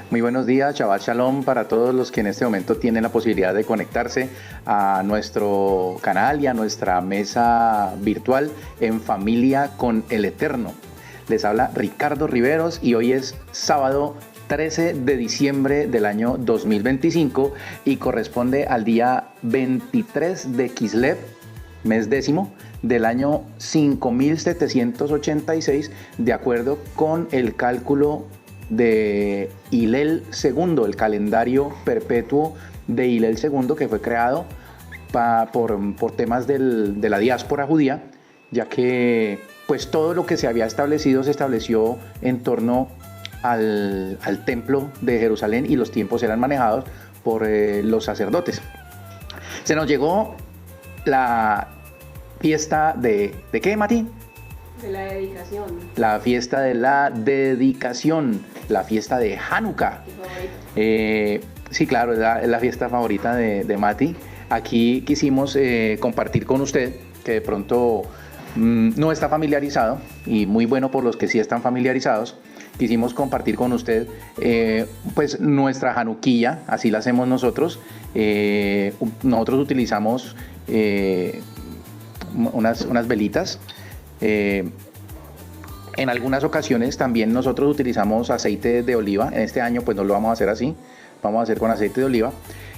Muy buenos días, Shabbat Shalom para todos los que en este momento tienen la posibilidad de conectarse a nuestro canal y a nuestra mesa virtual en Familia con el Eterno. Les habla Ricardo Riveros y hoy es sábado 13 de diciembre del año 2025 y corresponde al día 23 de Kislev, mes décimo, del año 5786, de acuerdo con el cálculo de Hillel II, el calendario perpetuo de Hillel II, que fue creado por temas de la diáspora judía, ya que pues todo lo que se había establecido se estableció en torno al templo de Jerusalén y los tiempos eran manejados por los sacerdotes. Se nos llegó la fiesta ¿de qué, Mati? De la dedicación. La fiesta de la dedicación, la fiesta de Hanukkah. Sí, claro, es la fiesta favorita de Mati. Aquí quisimos compartir con usted, que de pronto no está familiarizado, y muy bueno por los que sí están familiarizados, quisimos compartir con usted pues nuestra Hanukkilla, así la hacemos nosotros. Nosotros utilizamos unas velitas. En algunas ocasiones también nosotros utilizamos aceite de oliva. En este año pues no lo vamos a hacer así, vamos a hacer con aceite de oliva.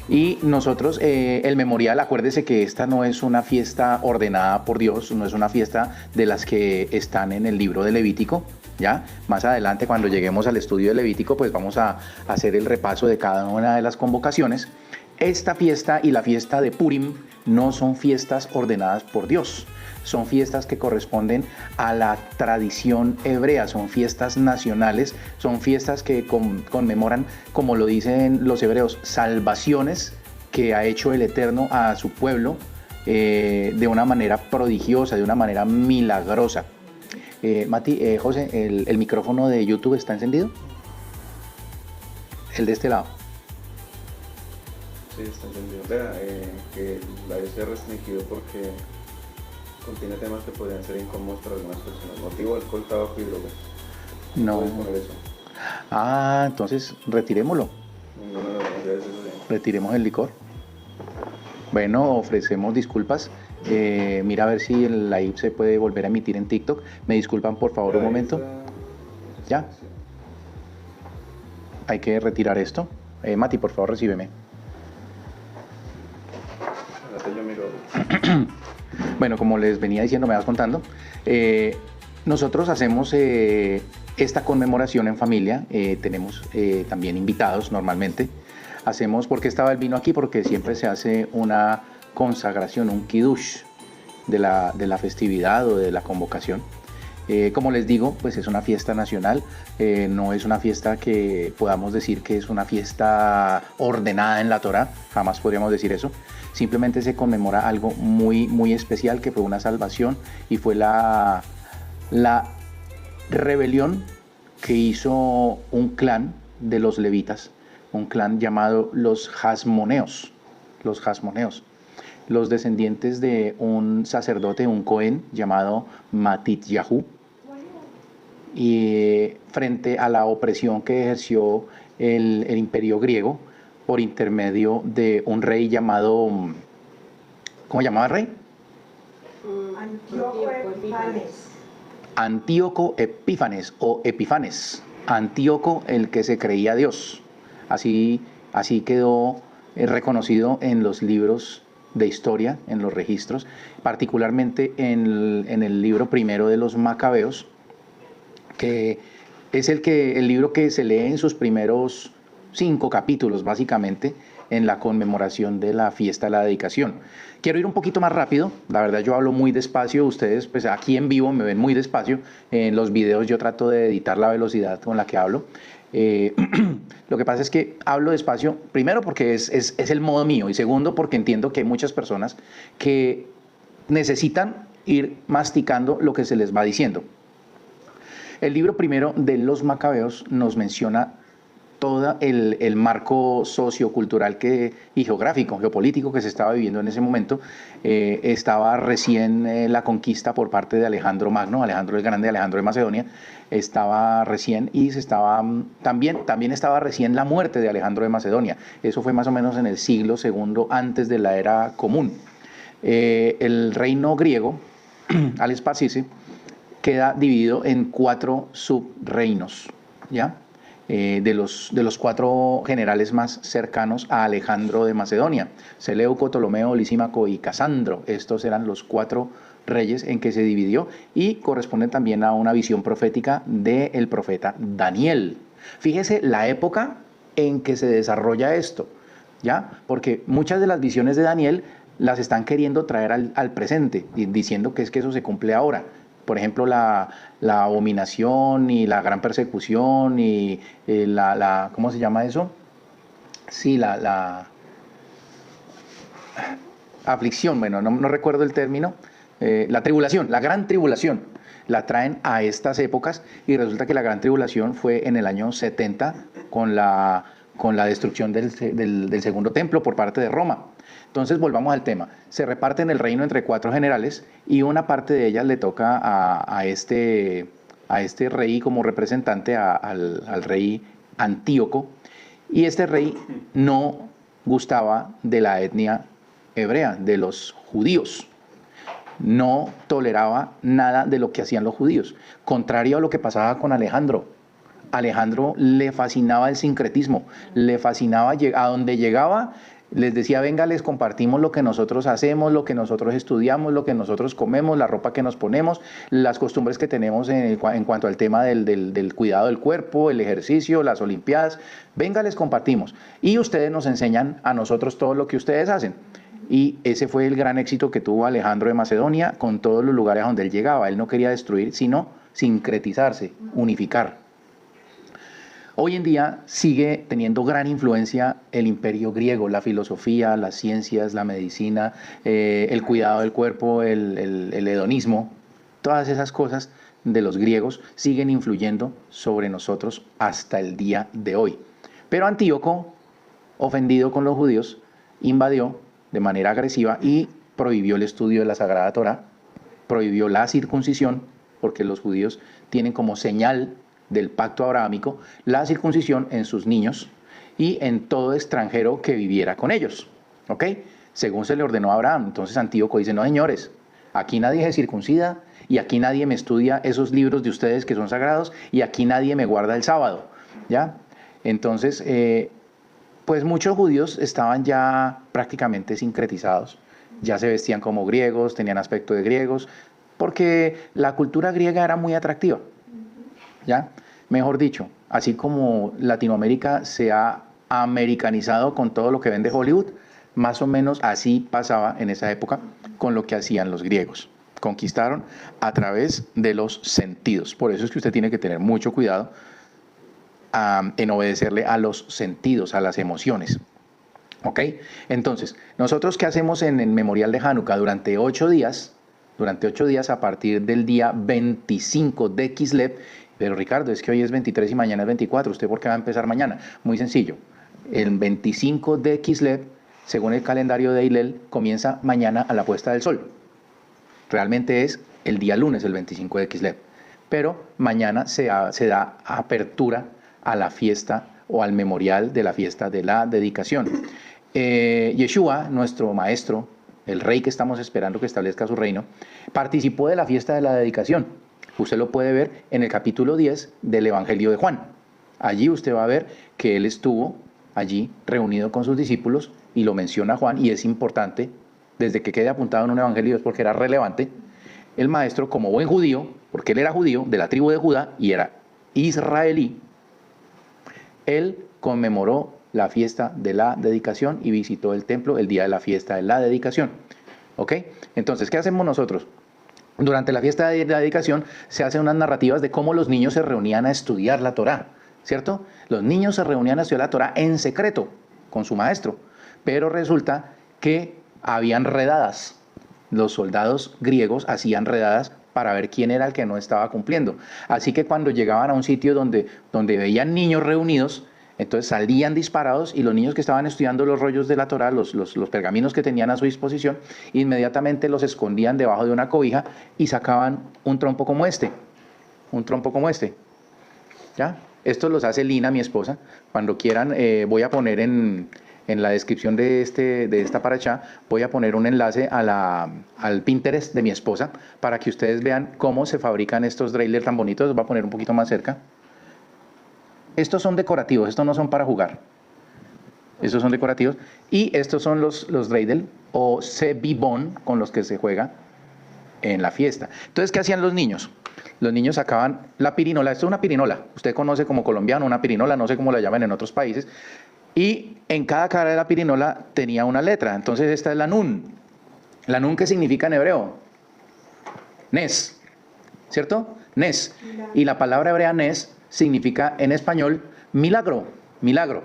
Y nosotros, el memorial, acuérdese que esta no es una fiesta ordenada por Dios, no es una fiesta de las que están en el libro de Levítico, ¿ya? Más adelante, cuando lleguemos al estudio de Levítico, pues vamos a hacer el repaso de cada una de las convocaciones. Esta fiesta y la fiesta de Purim no son fiestas ordenadas por Dios. Son fiestas que corresponden a la tradición hebrea, son fiestas nacionales, son fiestas que conmemoran, como lo dicen los hebreos, salvaciones que ha hecho el Eterno a su pueblo de una manera prodigiosa, de una manera milagrosa. Mati, José, ¿el micrófono de YouTube está encendido? El de este lado. Sí, está entendido. Vea, que la esté restringido porque contiene temas que podrían ser incómodos para algunas personas. Motivo, alcohol, tabaco y drogas. No. ¿Puedes poner eso? Ah, entonces retirémoslo. No, eso sí. Retiremos el licor. Bueno, ofrecemos disculpas. Mira a ver si el live se puede volver a emitir en TikTok. Me disculpan por favor un momento. ¿Ya? Hay que retirar esto. Mati, por favor, recíbeme. Yo miro. Bueno, como les venía diciendo, me vas contando, nosotros hacemos esta conmemoración en familia, tenemos también invitados normalmente, hacemos, ¿por qué estaba el vino aquí? Porque siempre se hace una consagración, un kiddush de la festividad o de la convocación. Como les digo, pues es una fiesta nacional, no es una fiesta que podamos decir que es una fiesta ordenada en la Torá, jamás podríamos decir eso. Simplemente se conmemora algo muy, muy especial que fue una salvación y fue la rebelión que hizo un clan de los levitas, un clan llamado los Hasmoneos, los descendientes de un sacerdote, un Cohen llamado Matityahu, y frente a la opresión que ejerció el imperio griego por intermedio de un rey llamado, ¿cómo llamaba el rey? Antíoco Epífanes. Antíoco Epífanes o Epifanes, Antíoco el que se creía Dios. Así quedó reconocido en los libros de historia, en los registros, particularmente en el libro primero de los Macabeos, que es el libro que se lee en sus primeros 5 capítulos, básicamente, en la conmemoración de la fiesta de la dedicación. Quiero ir un poquito más rápido, la verdad yo hablo muy despacio, ustedes pues aquí en vivo me ven muy despacio, en los videos yo trato de editar la velocidad con la que hablo. Lo que pasa es que hablo despacio, primero porque es el modo mío, y segundo porque entiendo que hay muchas personas que necesitan ir masticando lo que se les va diciendo. El libro primero de los Macabeos nos menciona todo el marco sociocultural y geográfico, geopolítico que se estaba viviendo en ese momento. Estaba recién la conquista por parte de Alejandro Magno, Alejandro el Grande, Alejandro de Macedonia, estaba recién, y también estaba recién la muerte de Alejandro de Macedonia. Eso fue más o menos en el siglo II antes de la era común. El reino griego, al esparcirse, queda dividido en 4 subreinos, ¿ya? De los 4 generales más cercanos a Alejandro de Macedonia: Seleuco, Ptolomeo, Lisímaco y Casandro. Estos eran los 4 reyes en que se dividió, y corresponden también a una visión profética del profeta Daniel. Fíjese la época en que se desarrolla esto, ¿ya? Porque muchas de las visiones de Daniel las están queriendo traer al presente, diciendo que eso se cumple ahora. Por ejemplo, la abominación y la gran persecución y ¿cómo se llama eso? Sí, la aflicción, bueno, no recuerdo el término. La tribulación, la gran tribulación, la traen a estas épocas, y resulta que la gran tribulación fue en el año 70 con la destrucción del segundo templo por parte de Roma. Entonces, volvamos al tema. Se reparten el reino entre 4 generales, y una parte de ellas le toca a este rey como representante, al rey Antíoco, y este rey no gustaba de la etnia hebrea, de los judíos. No toleraba nada de lo que hacían los judíos, contrario a lo que pasaba con Alejandro. Alejandro le fascinaba el sincretismo, le fascinaba, a donde llegaba les decía: venga, les compartimos lo que nosotros hacemos, lo que nosotros estudiamos, lo que nosotros comemos, la ropa que nos ponemos, las costumbres que tenemos en cuanto al tema del cuidado del cuerpo, el ejercicio, las olimpiadas. Venga, les compartimos, y ustedes nos enseñan a nosotros todo lo que ustedes hacen. Y ese fue el gran éxito que tuvo Alejandro de Macedonia con todos los lugares donde él llegaba. Él no quería destruir, sino sincretizarse, unificar. Hoy en día sigue teniendo gran influencia el imperio griego, la filosofía, las ciencias, la medicina, el cuidado del cuerpo, el hedonismo. Todas esas cosas de los griegos siguen influyendo sobre nosotros hasta el día de hoy. Pero Antíoco, ofendido con los judíos, invadió de manera agresiva y prohibió el estudio de la Sagrada Torá, prohibió la circuncisión, porque los judíos tienen como señal del pacto abrahámico la circuncisión en sus niños y en todo extranjero que viviera con ellos, ¿ok? Según se le ordenó a Abraham. Entonces Antíoco dice: no, señores, aquí nadie se circuncida, y aquí nadie me estudia esos libros de ustedes que son sagrados, y aquí nadie me guarda el sábado, ¿ya? Entonces, pues muchos judíos estaban ya prácticamente sincretizados, ya se vestían como griegos, tenían aspecto de griegos, porque la cultura griega era muy atractiva, ¿ya? Mejor dicho, así como Latinoamérica se ha americanizado con todo lo que vende Hollywood, más o menos así pasaba en esa época con lo que hacían los griegos. Conquistaron a través de los sentidos. Por eso es que usted tiene que tener mucho cuidado en obedecerle a los sentidos, a las emociones. ¿Ok? Entonces, nosotros, ¿qué hacemos en el memorial de Hanukkah? Durante 8 días, a partir del día 25 de Kislev. Pero Ricardo, es que hoy es 23 y mañana es 24, ¿usted por qué va a empezar mañana? Muy sencillo, el 25 de Kislev, según el calendario de Hillel, comienza mañana a la puesta del sol. Realmente es el día lunes, el 25 de Kislev, pero mañana se da apertura a la fiesta o al memorial de la fiesta de la dedicación. Yeshua, nuestro maestro, el rey que estamos esperando que establezca su reino, participó de la fiesta de la dedicación. Usted lo puede ver en el capítulo 10 del Evangelio de Juan. Allí usted va a ver que él estuvo allí reunido con sus discípulos, y lo menciona Juan, y es importante, desde que quede apuntado en un evangelio es porque era relevante. El maestro, como buen judío, porque él era judío de la tribu de Judá y era israelí, él conmemoró la fiesta de la dedicación y visitó el templo el día de la fiesta de la dedicación. ¿Ok? Entonces, ¿qué hacemos nosotros? Durante la fiesta de la dedicación se hacen unas narrativas de cómo los niños se reunían a estudiar la Torá, ¿cierto? Los niños se reunían a estudiar la Torá en secreto con su maestro, pero resulta que habían redadas. Los soldados griegos hacían redadas para ver quién era el que no estaba cumpliendo. Así que cuando llegaban a un sitio donde veían niños reunidos, Entonces salían disparados y los niños que estaban estudiando los rollos de la Torá, los pergaminos que tenían a su disposición, inmediatamente los escondían debajo de una cobija y sacaban un trompo como este. Un trompo como este. ¿Ya? Esto los hace Lina, mi esposa. Cuando quieran, voy a poner en la descripción de esta parashá, voy a poner un enlace al Pinterest de mi esposa para que ustedes vean cómo se fabrican estos dreidel tan bonitos. Los voy a poner un poquito más cerca. Estos son decorativos, estos no son para jugar. Estos son decorativos. Y estos son los dreidel o sebibón con los que se juega en la fiesta. Entonces, ¿qué hacían los niños? Los niños sacaban la pirinola. Esto es una pirinola. Usted conoce como colombiano una pirinola, no sé cómo la llaman en otros países. Y en cada cara de la pirinola tenía una letra. Entonces, esta es la nun. ¿La nun qué significa en hebreo? Nes. ¿Cierto? Nes. Y la palabra hebrea nes significa en español milagro, milagro.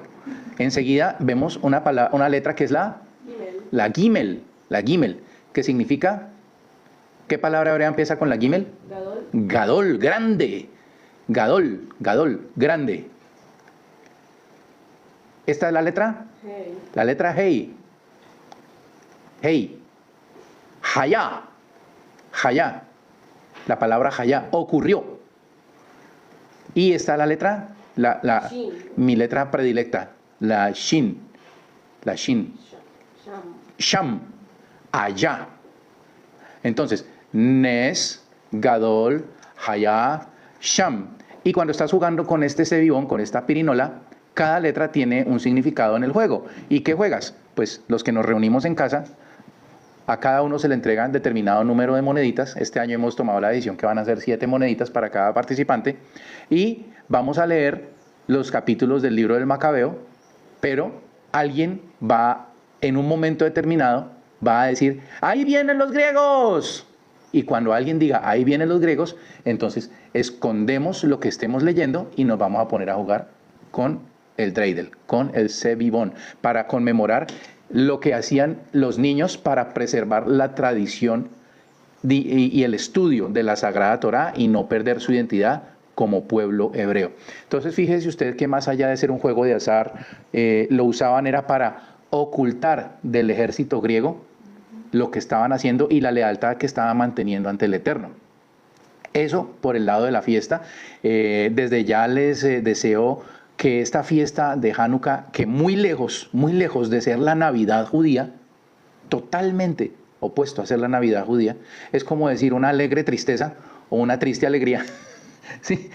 Enseguida vemos una letra que es la gimel, que significa, ¿qué palabra hebrea empieza con la gimel? Gadol. Gadol, grande. Gadol, grande. ¿Esta es la letra? Hey. La letra hey. Hey. Hayá. La palabra hayá ocurrió. Y está la letra, Shin. mi letra predilecta, la shin. La shin. Sham. Sham. Allá. Entonces, Nes, Gadol, Hayá, Sham. Y cuando estás jugando con este sebibón, con esta pirinola, cada letra tiene un significado en el juego. ¿Y qué juegas? Pues los que nos reunimos en casa, a cada uno se le entregan determinado número de moneditas. Este año hemos tomado la decisión que van a ser 7 moneditas para cada participante. Y vamos a leer los capítulos del libro del Macabeo, pero alguien va, en un momento determinado, va a decir, ¡ahí vienen los griegos! Y cuando alguien diga, ¡ahí vienen los griegos!, entonces escondemos lo que estemos leyendo y nos vamos a poner a jugar con el dreidel, con el sebibón, para conmemorar lo que hacían los niños para preservar la tradición y el estudio de la Sagrada Torá y no perder su identidad como pueblo hebreo. Entonces fíjese usted que más allá de ser un juego de azar, lo usaban era para ocultar del ejército griego lo que estaban haciendo y la lealtad que estaban manteniendo ante el Eterno. Eso por el lado de la fiesta. Desde ya les deseo que esta fiesta de Hanukkah, que muy lejos de ser la Navidad judía, totalmente opuesto a ser la Navidad judía, es como decir una alegre tristeza o una triste alegría. Sí,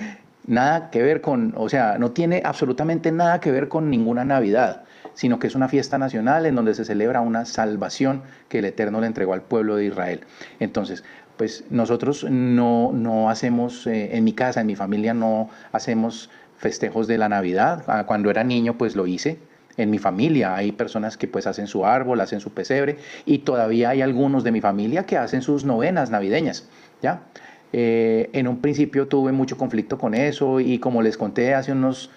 nada que ver con, o sea, no tiene absolutamente nada que ver con ninguna Navidad, sino que es una fiesta nacional en donde se celebra una salvación que el Eterno le entregó al pueblo de Israel. Entonces, pues nosotros no hacemos, en mi casa, en mi familia, no hacemos festejos de la Navidad. Cuando era niño, pues lo hice. En mi familia hay personas que pues hacen su árbol, hacen su pesebre, y todavía hay algunos de mi familia que hacen sus novenas navideñas, ¿ya? En un principio tuve mucho conflicto con eso y como les conté hace unas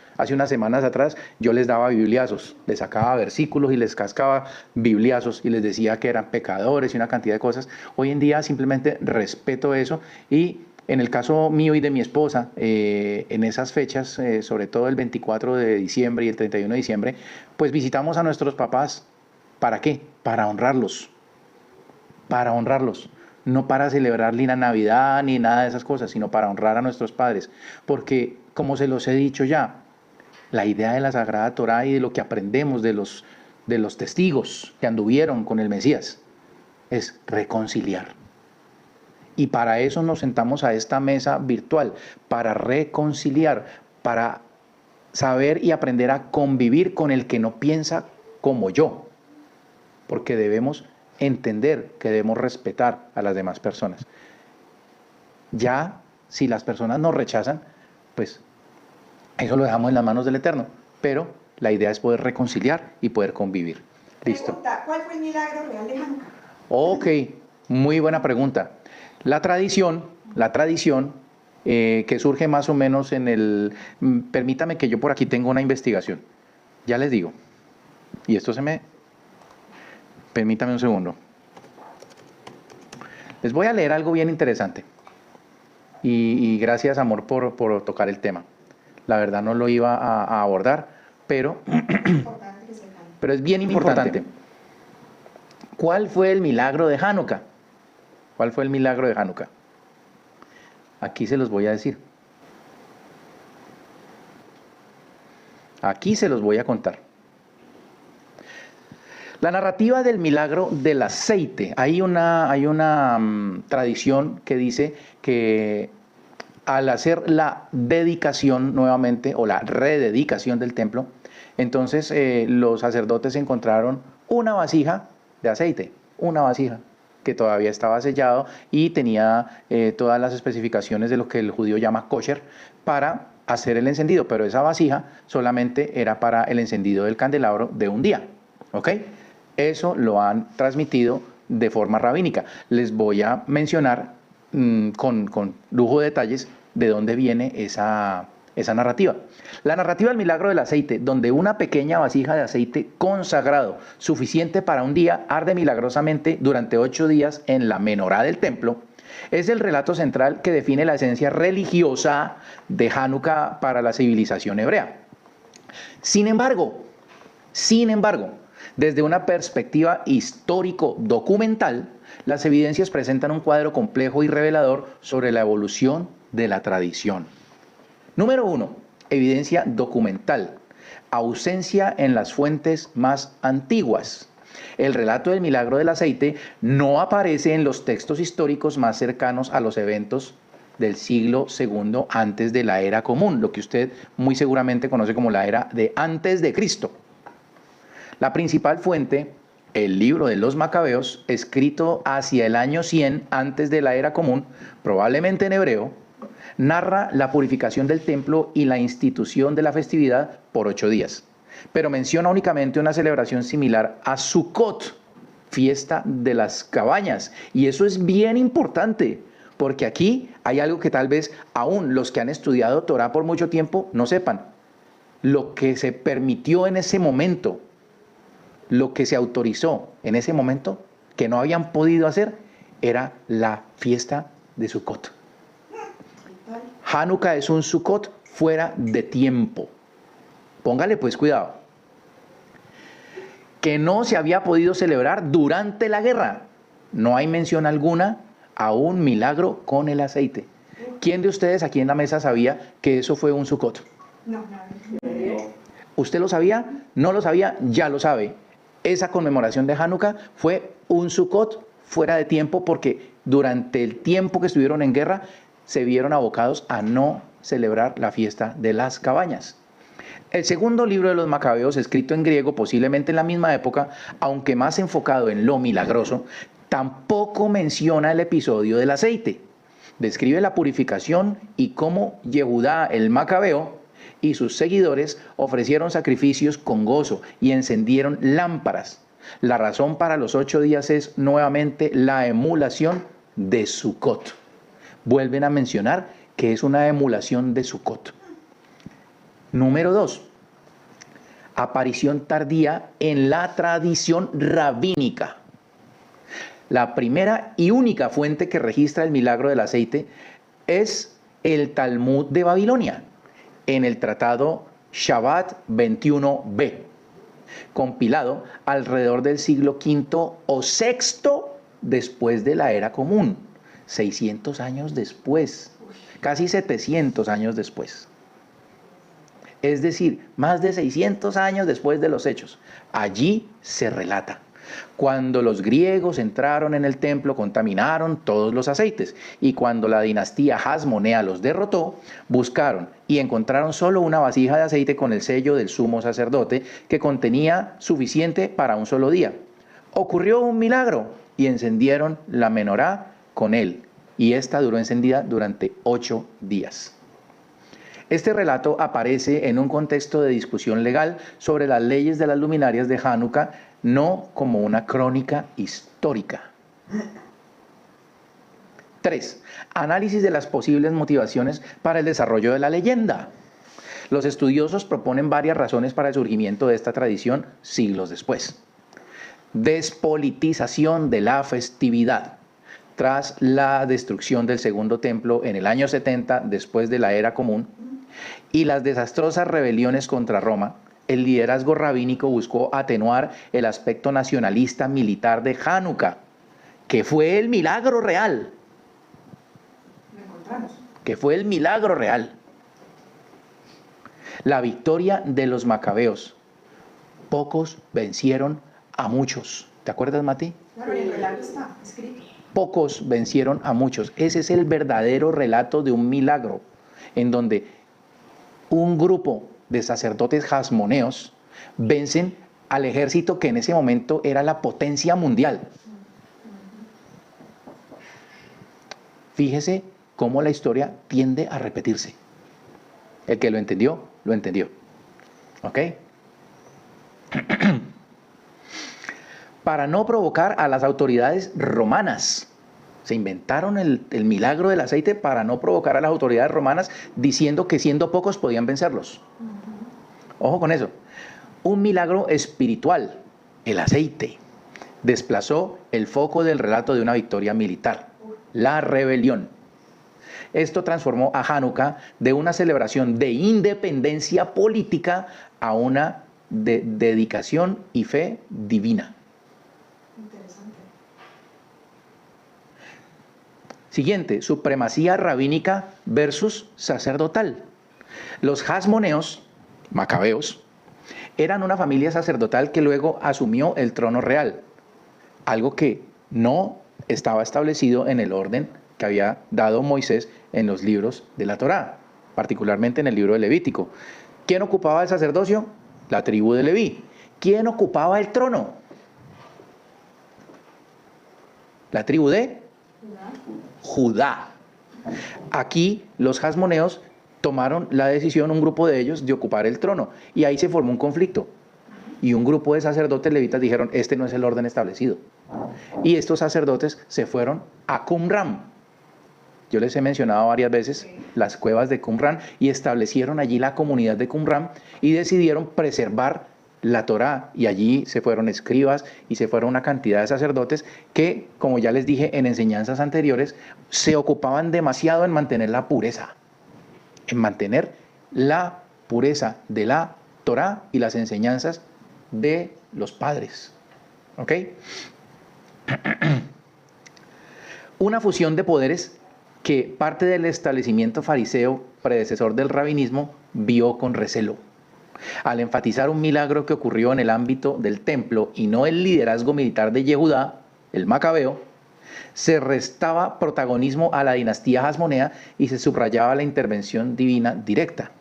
semanas atrás, yo les daba bibliazos, les sacaba versículos y les cascaba bibliazos y les decía que eran pecadores y una cantidad de cosas. Hoy en día simplemente respeto eso y en el caso mío y de mi esposa, en esas fechas, sobre todo el 24 de diciembre y el 31 de diciembre, pues visitamos a nuestros papás. ¿Para qué? Para honrarlos. Para honrarlos. No para celebrar ni la Navidad ni nada de esas cosas, sino para honrar a nuestros padres. Porque, como se los he dicho ya, la idea de la Sagrada Torá y de lo que aprendemos de los testigos que anduvieron con el Mesías es reconciliar. Y para eso nos sentamos a esta mesa virtual, para reconciliar, para saber y aprender a convivir con el que no piensa como yo. Porque debemos entender que debemos respetar a las demás personas. Ya, si las personas nos rechazan, pues eso lo dejamos en las manos del Eterno. Pero la idea es poder reconciliar y poder convivir. Listo. Pregunta, ¿cuál fue el milagro real de Hanukkah? Ok, muy buena pregunta. La tradición que surge más o menos en el... Permítame que yo por aquí tengo una investigación. Ya les digo. Y esto se me... Permítame un segundo. Les voy a leer algo bien interesante. Y gracias, amor, por tocar el tema. La verdad no lo iba a abordar, pero, Importante que sepan. pero es bien importante. ¿Cuál fue el milagro de Hanukkah? ¿Cuál fue el milagro de Hanukkah? Aquí se los voy a decir. Aquí se los voy a contar. La narrativa del milagro del aceite. Hay una tradición que dice que al hacer la dedicación nuevamente o la rededicación del templo, entonces los sacerdotes encontraron una vasija de aceite, una vasija que todavía estaba sellado y tenía todas las especificaciones de lo que el judío llama kosher para hacer el encendido, pero esa vasija solamente era para el encendido del candelabro de un día, ¿ok? Eso lo han transmitido de forma rabínica. Les voy a mencionar con lujo de detalles de dónde viene esa narrativa. La narrativa del milagro del aceite, donde una pequeña vasija de aceite consagrado, suficiente para un día, arde milagrosamente durante 8 días en la menorá del templo, es el relato central que define la esencia religiosa de Hanukkah para la civilización hebrea. Sin embargo, desde una perspectiva histórico-documental, las evidencias presentan un cuadro complejo y revelador sobre la evolución de la tradición. Número 1. Evidencia documental. Ausencia en las fuentes más antiguas. El relato del milagro del aceite no aparece en los textos históricos más cercanos a los eventos del siglo II antes de la era común, lo que usted muy seguramente conoce como la era de antes de Cristo. La principal fuente, el libro de los Macabeos, escrito hacia el año 100 antes de la era común, probablemente en hebreo, narra la purificación del templo y la institución de la festividad por 8 días, pero menciona únicamente una celebración similar a Sukkot, fiesta de las cabañas, y eso es bien importante, porque aquí hay algo que tal vez aún los que han estudiado Torah por mucho tiempo no sepan. Lo que se permitió en ese momento, lo que se autorizó en ese momento, que no habían podido hacer, era la fiesta de Sukkot. Hanukkah es un Sukkot fuera de tiempo. Póngale pues cuidado. Que no se había podido celebrar durante la guerra. No hay mención alguna a un milagro con el aceite. ¿Quién de ustedes aquí en la mesa sabía que eso fue un Sukkot? No. ¿Usted lo sabía? ¿No lo sabía? Ya lo sabe. Esa conmemoración de Hanukkah fue un Sukkot fuera de tiempo porque durante el tiempo que estuvieron en guerra se vieron abocados a no celebrar la fiesta de las cabañas. El segundo libro de los Macabeos, escrito en griego posiblemente en la misma época, aunque más enfocado en lo milagroso, tampoco menciona el episodio del aceite. Describe la purificación y cómo Yehudá el Macabeo y sus seguidores ofrecieron sacrificios con gozo y encendieron lámparas. La razón para los 8 días es nuevamente la emulación de Sukkot. Vuelven a mencionar que es una emulación de Sukkot. Número 2. Aparición tardía en la tradición rabínica. La primera y única fuente que registra el milagro del aceite es el Talmud de Babilonia, en el tratado Shabbat 21b, compilado alrededor del siglo V o VI después de la era común, 600 años después, casi 700 años después. Es decir, más de 600 años después de los hechos. Allí se relata. Cuando los griegos entraron en el templo, contaminaron todos los aceites. Y cuando la dinastía Hasmonea los derrotó, buscaron y encontraron solo una vasija de aceite con el sello del sumo sacerdote que contenía suficiente para un solo día. Ocurrió un milagro y encendieron la menorá con él. Y esta duró encendida durante 8 días. Este relato aparece en un contexto de discusión legal sobre las leyes de las luminarias de Hanukkah, no como una crónica histórica. 3. Análisis de las posibles motivaciones para el desarrollo de la leyenda. Los estudiosos proponen varias razones para el surgimiento de esta tradición siglos después. Despolitización de la festividad. Tras la destrucción del segundo templo en el año 70 después de la era común, y las desastrosas rebeliones contra Roma, el liderazgo rabínico buscó atenuar el aspecto nacionalista militar de Hanukkah, que fue el milagro real. Lo encontramos. Que fue el milagro real. La victoria de los macabeos. Pocos vencieron a muchos. ¿Te acuerdas, Mati? Claro, en el relato está escrito. Pocos vencieron a muchos. Ese es el verdadero relato de un milagro, en donde un grupo de sacerdotes hasmoneos vencen al ejército que en ese momento era la potencia mundial. Fíjese cómo la historia tiende a repetirse. El que lo entendió, lo entendió. ¿Ok? Para no provocar a las autoridades romanas. Se inventaron el milagro del aceite para no provocar a las autoridades romanas, diciendo que siendo pocos podían vencerlos. Ojo con eso. Un milagro espiritual, el aceite, desplazó el foco del relato de una victoria militar, la rebelión. Esto transformó a Hanukkah de una celebración de independencia política a una de dedicación y fe divina. Interesante. Siguiente, supremacía rabínica versus sacerdotal. Los hasmoneos, macabeos, eran una familia sacerdotal que luego asumió el trono real, algo que no estaba establecido en el orden que había dado Moisés en los libros de la Torá, particularmente en el libro de Levítico. ¿Quién ocupaba el sacerdocio? La tribu de Leví. ¿Quién ocupaba el trono? La tribu de Judá. Aquí los hasmoneos tomaron la decisión, un grupo de ellos, de ocupar el trono. Y ahí se formó un conflicto. Y un grupo de sacerdotes levitas dijeron, este no es el orden establecido. Y estos sacerdotes se fueron a Qumran. Yo les he mencionado varias veces las cuevas de Qumran, y establecieron allí la comunidad de Qumran y decidieron preservar la Torá, y allí se fueron escribas y se fueron una cantidad de sacerdotes que, como ya les dije en enseñanzas anteriores, se ocupaban demasiado en mantener la pureza, en mantener la pureza de la Torá y las enseñanzas de los padres. ¿Ok? Una fusión de poderes que parte del establecimiento fariseo, predecesor del rabinismo, vio con recelo. Al enfatizar un milagro que ocurrió en el ámbito del templo y no el liderazgo militar de Yehudá, el macabeo, se restaba protagonismo a la dinastía hasmonea y se subrayaba la intervención divina directa.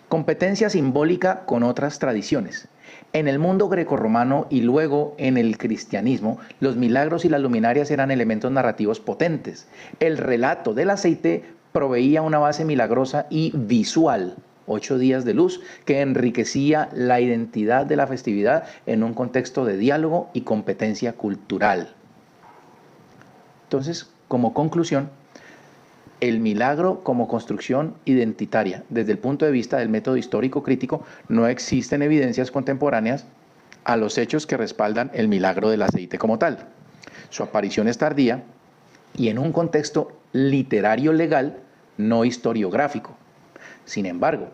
Competencia simbólica con otras tradiciones. En el mundo grecorromano y luego en el cristianismo, los milagros y las luminarias eran elementos narrativos potentes. El relato del aceite proveía una base milagrosa y visual, 8 días de luz, que enriquecía la identidad de la festividad en un contexto de diálogo y competencia cultural. Entonces, como conclusión, el milagro como construcción identitaria. Desde el punto de vista del método histórico crítico, no existen evidencias contemporáneas a los hechos que respaldan el milagro del aceite como tal. Su aparición es tardía y en un contexto literario legal, no historiográfico. Sin embargo,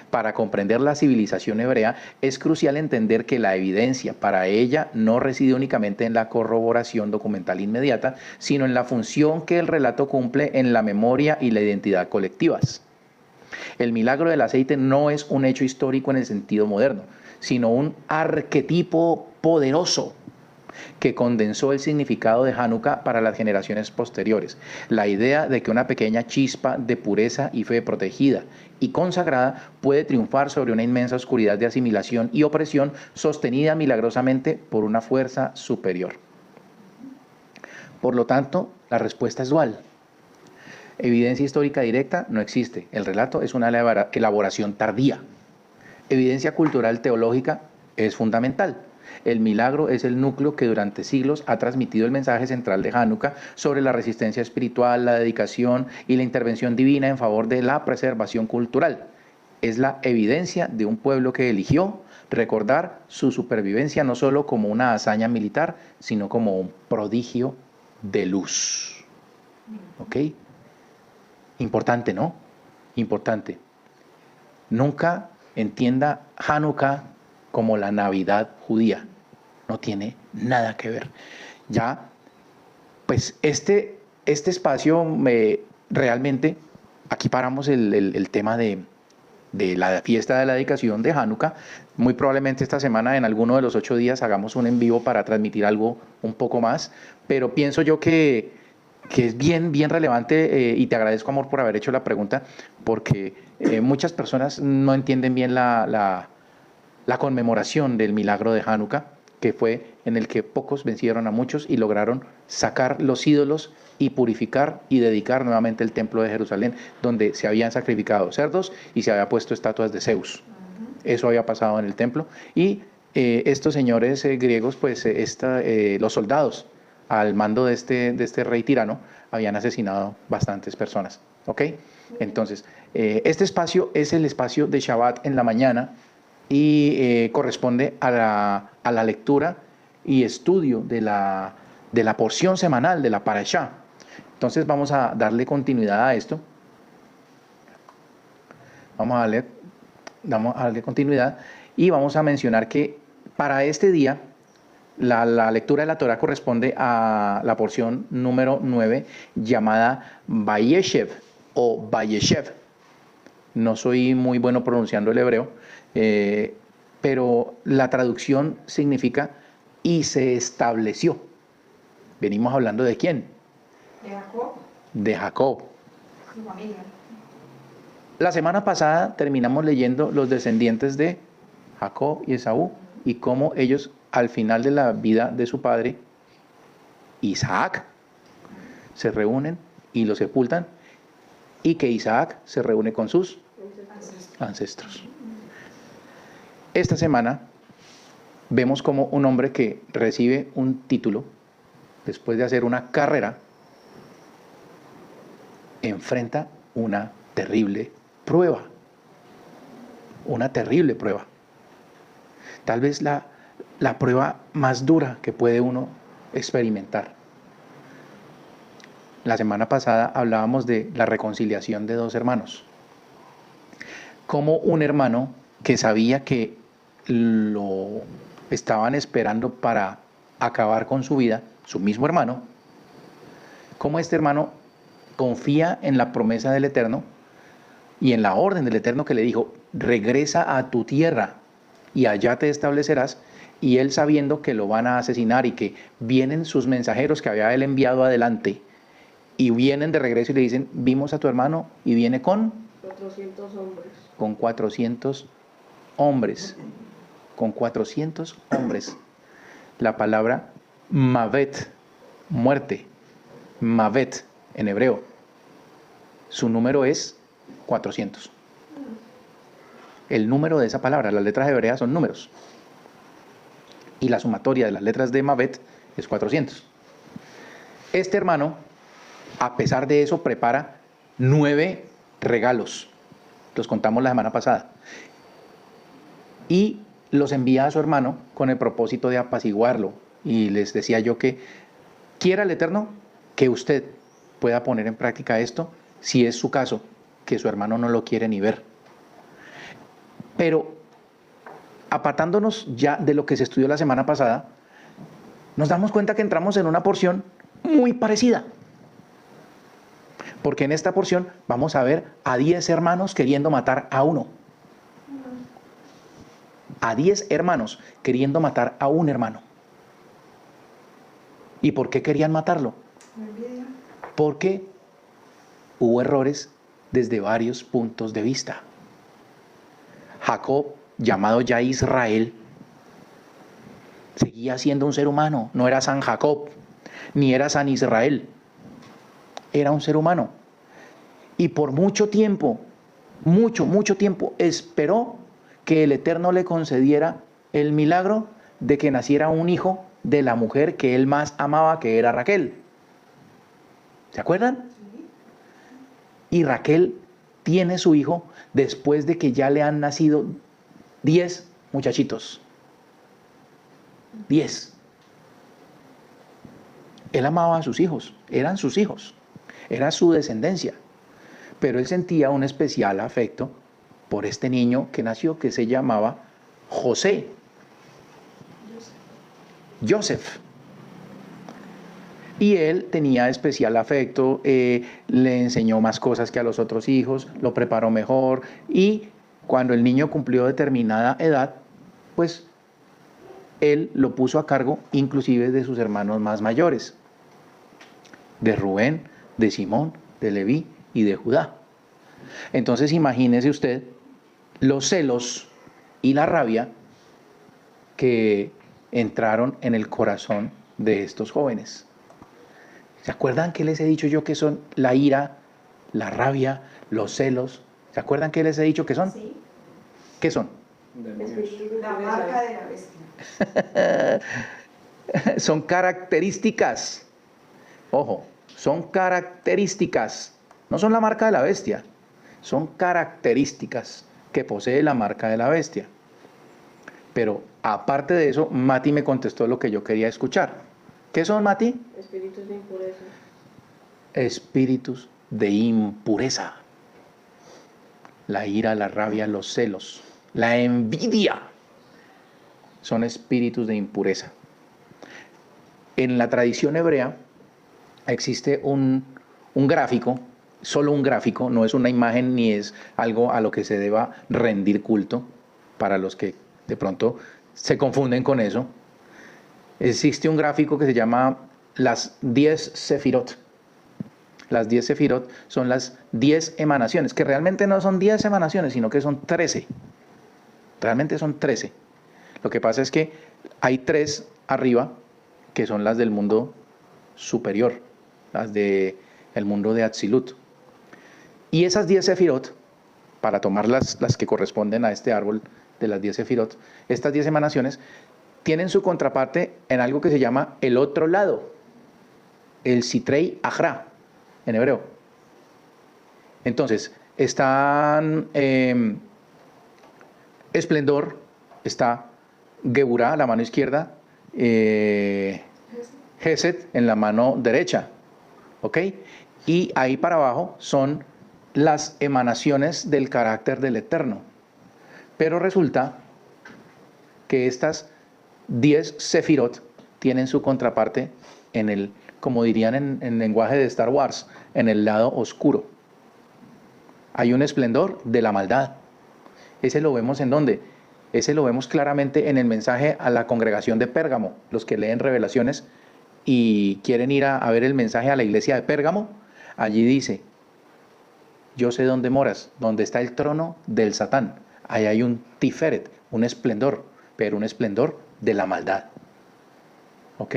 para comprender la civilización hebrea, es crucial entender que la evidencia para ella no reside únicamente en la corroboración documental inmediata, sino en la función que el relato cumple en la memoria y la identidad colectivas. El milagro del aceite no es un hecho histórico en el sentido moderno, sino un arquetipo poderoso que condensó el significado de Hanukkah para las generaciones posteriores. La idea de que una pequeña chispa de pureza y fe protegida y consagrada puede triunfar sobre una inmensa oscuridad de asimilación y opresión sostenida milagrosamente por una fuerza superior. Por lo tanto, la respuesta es dual. Evidencia histórica directa no existe. El relato es una elaboración tardía. Evidencia cultural teológica es fundamental. El milagro es el núcleo que durante siglos ha transmitido el mensaje central de Hanukkah sobre la resistencia espiritual, la dedicación y la intervención divina en favor de la preservación cultural. Es la evidencia de un pueblo que eligió recordar su supervivencia no solo como una hazaña militar, sino como un prodigio de luz. ¿Ok? Importante, ¿no? Importante. Nunca entienda Hanukkah como la Navidad judía. No tiene nada que ver. Ya, pues este espacio realmente, aquí paramos el tema de la fiesta de la dedicación de Hanukkah. Muy probablemente esta semana, en alguno de los 8 días, hagamos un en vivo para transmitir algo un poco más, pero pienso yo que es bien relevante, y te agradezco, amor, por haber hecho la pregunta, porque muchas personas no entienden bien la conmemoración del milagro de Hanukkah, que fue en el que pocos vencieron a muchos y lograron sacar los ídolos y purificar y dedicar nuevamente el templo de Jerusalén, donde se habían sacrificado cerdos y se había puesto estatuas de Zeus. Eso había pasado en el templo, y estos señores griegos, pues los soldados al mando de este rey tirano habían asesinado bastantes personas. ¿Ok? Entonces, este espacio es el espacio de Shabbat en la mañana, y corresponde a la lectura y estudio de la porción semanal de la Parashá. Entonces vamos a darle continuidad a esto. Vamos a darle continuidad, y vamos a mencionar que para este día la lectura de la Torah corresponde a la porción número 9, llamada Vayeshev o Vayeshev. No soy muy bueno pronunciando el hebreo, pero la traducción significa y se estableció. Venimos hablando de quién? De Jacob, De Jacob. su familia. La semana pasada terminamos leyendo los descendientes de Jacob y Esaú, y cómo ellos, al final de la vida de su padre, Isaac, se reúnen y lo sepultan, y que Isaac se reúne con sus ancestros. Esta semana vemos como un hombre que recibe un título después de hacer una carrera enfrenta una terrible prueba. Una terrible prueba. Tal vez la prueba más dura que puede uno experimentar. La semana pasada hablábamos de la reconciliación de dos hermanos. Como un hermano que sabía que lo estaban esperando para acabar con su vida, su mismo hermano, como este hermano confía en la promesa del Eterno y en la orden del Eterno, que le dijo: regresa a tu tierra y allá te establecerás. Y él, sabiendo que lo van a asesinar y que vienen sus mensajeros que había él enviado adelante, y vienen de regreso y le dicen: vimos a tu hermano y viene con 400 hombres. Con 400 hombres. Con 400 hombres. La palabra mavet, muerte, mavet en hebreo, su número es 400. El número de esa palabra, las letras hebreas son números, y la sumatoria de las letras de mavet es 400. Este hermano, a pesar de eso, prepara 9 regalos. Los contamos la semana pasada. Y los envía a su hermano con el propósito de apaciguarlo. Y les decía yo que quiera el Eterno que usted pueda poner en práctica esto, si es su caso, que su hermano no lo quiere ni ver. Pero apartándonos ya de lo que se estudió la semana pasada, nos damos cuenta que entramos en una porción muy parecida. Porque en esta porción vamos a ver a 10 hermanos queriendo matar a uno. A 10 hermanos queriendo matar a un hermano. ¿Y por qué querían matarlo? Porque hubo errores desde varios puntos de vista. Jacob, llamado ya Israel, seguía siendo un ser humano. No era San Jacob, ni era San Israel. Era un ser humano. Y por mucho tiempo, mucho tiempo, esperó que el Eterno le concediera el milagro de que naciera un hijo de la mujer que él más amaba, que era Raquel. ¿Se acuerdan? Y Raquel tiene su hijo después de que ya le han nacido 10 muchachitos. 10. Él amaba a sus hijos, eran sus hijos, era su descendencia. Pero él sentía un especial afecto por este niño que nació, que se llamaba José. Joseph. Y él tenía especial afecto, le enseñó más cosas que a los otros hijos, lo preparó mejor, y cuando el niño cumplió determinada edad, pues él lo puso a cargo inclusive de sus hermanos más mayores, de Rubén, de Simón, de Leví y de Judá. Entonces imagínese usted los celos y la rabia que entraron en el corazón de estos jóvenes. ¿Se acuerdan que les he dicho yo que son la ira, la rabia, los celos? ¿Se acuerdan que les he dicho que son? Sí. ¿Qué son? La marca de la bestia. Son características. Ojo, son características. No son la marca de la bestia. Son características que posee la marca de la bestia. Pero aparte de eso, Mati me contestó lo que yo quería escuchar. ¿Qué son, Mati? Espíritus de impureza. Espíritus de impureza. La ira, la rabia, los celos, la envidia. Son espíritus de impureza. En la tradición hebrea existe un gráfico, solo un gráfico, no es una imagen ni es algo a lo que se deba rendir culto, para los que de pronto se confunden con eso. Existe un gráfico que se llama las 10 sefirot. Las 10 sefirot son las 10 emanaciones, que realmente no son 10 emanaciones, sino que son 13. Realmente son 13. Lo que pasa es que hay 3 arriba, que son las del mundo superior, las del mundo de Atzilut. Y esas 10 sefirot, para tomar las que corresponden a este árbol de las 10 sefirot, estas 10 emanaciones tienen su contraparte en algo que se llama el otro lado, el Sitrei Ajra, en hebreo. Entonces, están esplendor, está Geburá, la mano izquierda, Gesed en la mano derecha, ¿ok? Y ahí para abajo son las emanaciones del carácter del Eterno. Pero resulta que estas 10 sefirot tienen su contraparte en el, como dirían en lenguaje de Star Wars, en el lado oscuro. Hay un esplendor de la maldad. Ese lo vemos ¿en dónde? Ese lo vemos claramente en el mensaje a la congregación de Pérgamo. Los que leen Revelaciones y quieren ir a ver el mensaje a la iglesia de Pérgamo, allí dice: yo sé dónde moras, donde está el trono del Satán. Ahí hay un tiferet, un esplendor, pero un esplendor de la maldad. ¿Ok?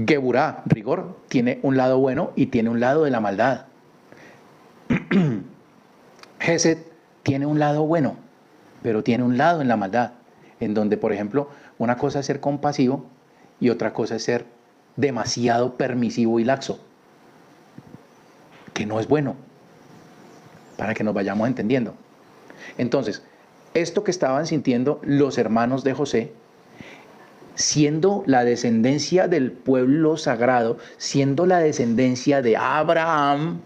Geburá, rigor, tiene un lado bueno y tiene un lado de la maldad. Gesed tiene un lado bueno, pero tiene un lado en la maldad, en donde, por ejemplo, una cosa es ser compasivo y otra cosa es ser demasiado permisivo y laxo, que no es bueno, para que nos vayamos entendiendo. Entonces, esto que estaban sintiendo los hermanos de José, siendo la descendencia del pueblo sagrado, siendo la descendencia de Abraham,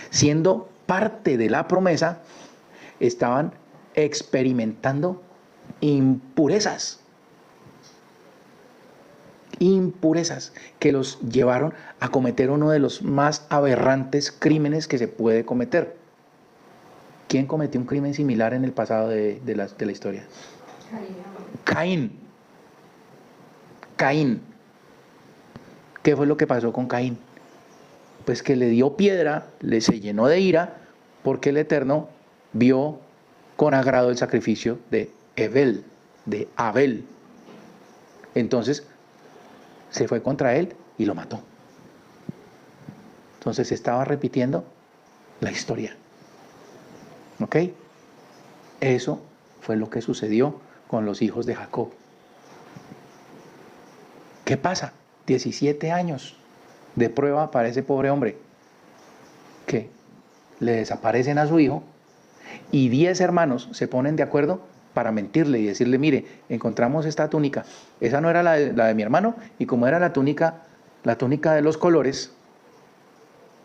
siendo parte de la promesa, estaban experimentando impurezas. Impurezas que los llevaron a cometer uno de los más aberrantes crímenes que se puede cometer. ¿Quién cometió un crimen similar en el pasado de la historia? Caín. Caín. ¿Qué fue lo que pasó con Caín? Pues que le dio piedra, se llenó de ira, porque el Eterno vio con agrado el sacrificio de Abel. Entonces se fue contra él y lo mató. Entonces estaba repitiendo la historia. ¿Ok? Eso fue lo que sucedió con los hijos de Jacob. ¿Qué pasa? 17 años de prueba para ese pobre hombre, que le desaparecen a su hijo y 10 hermanos se ponen de acuerdo para mentirle y decirle: mire, encontramos esta túnica, esa no era la de mi hermano, y como era la túnica de los colores,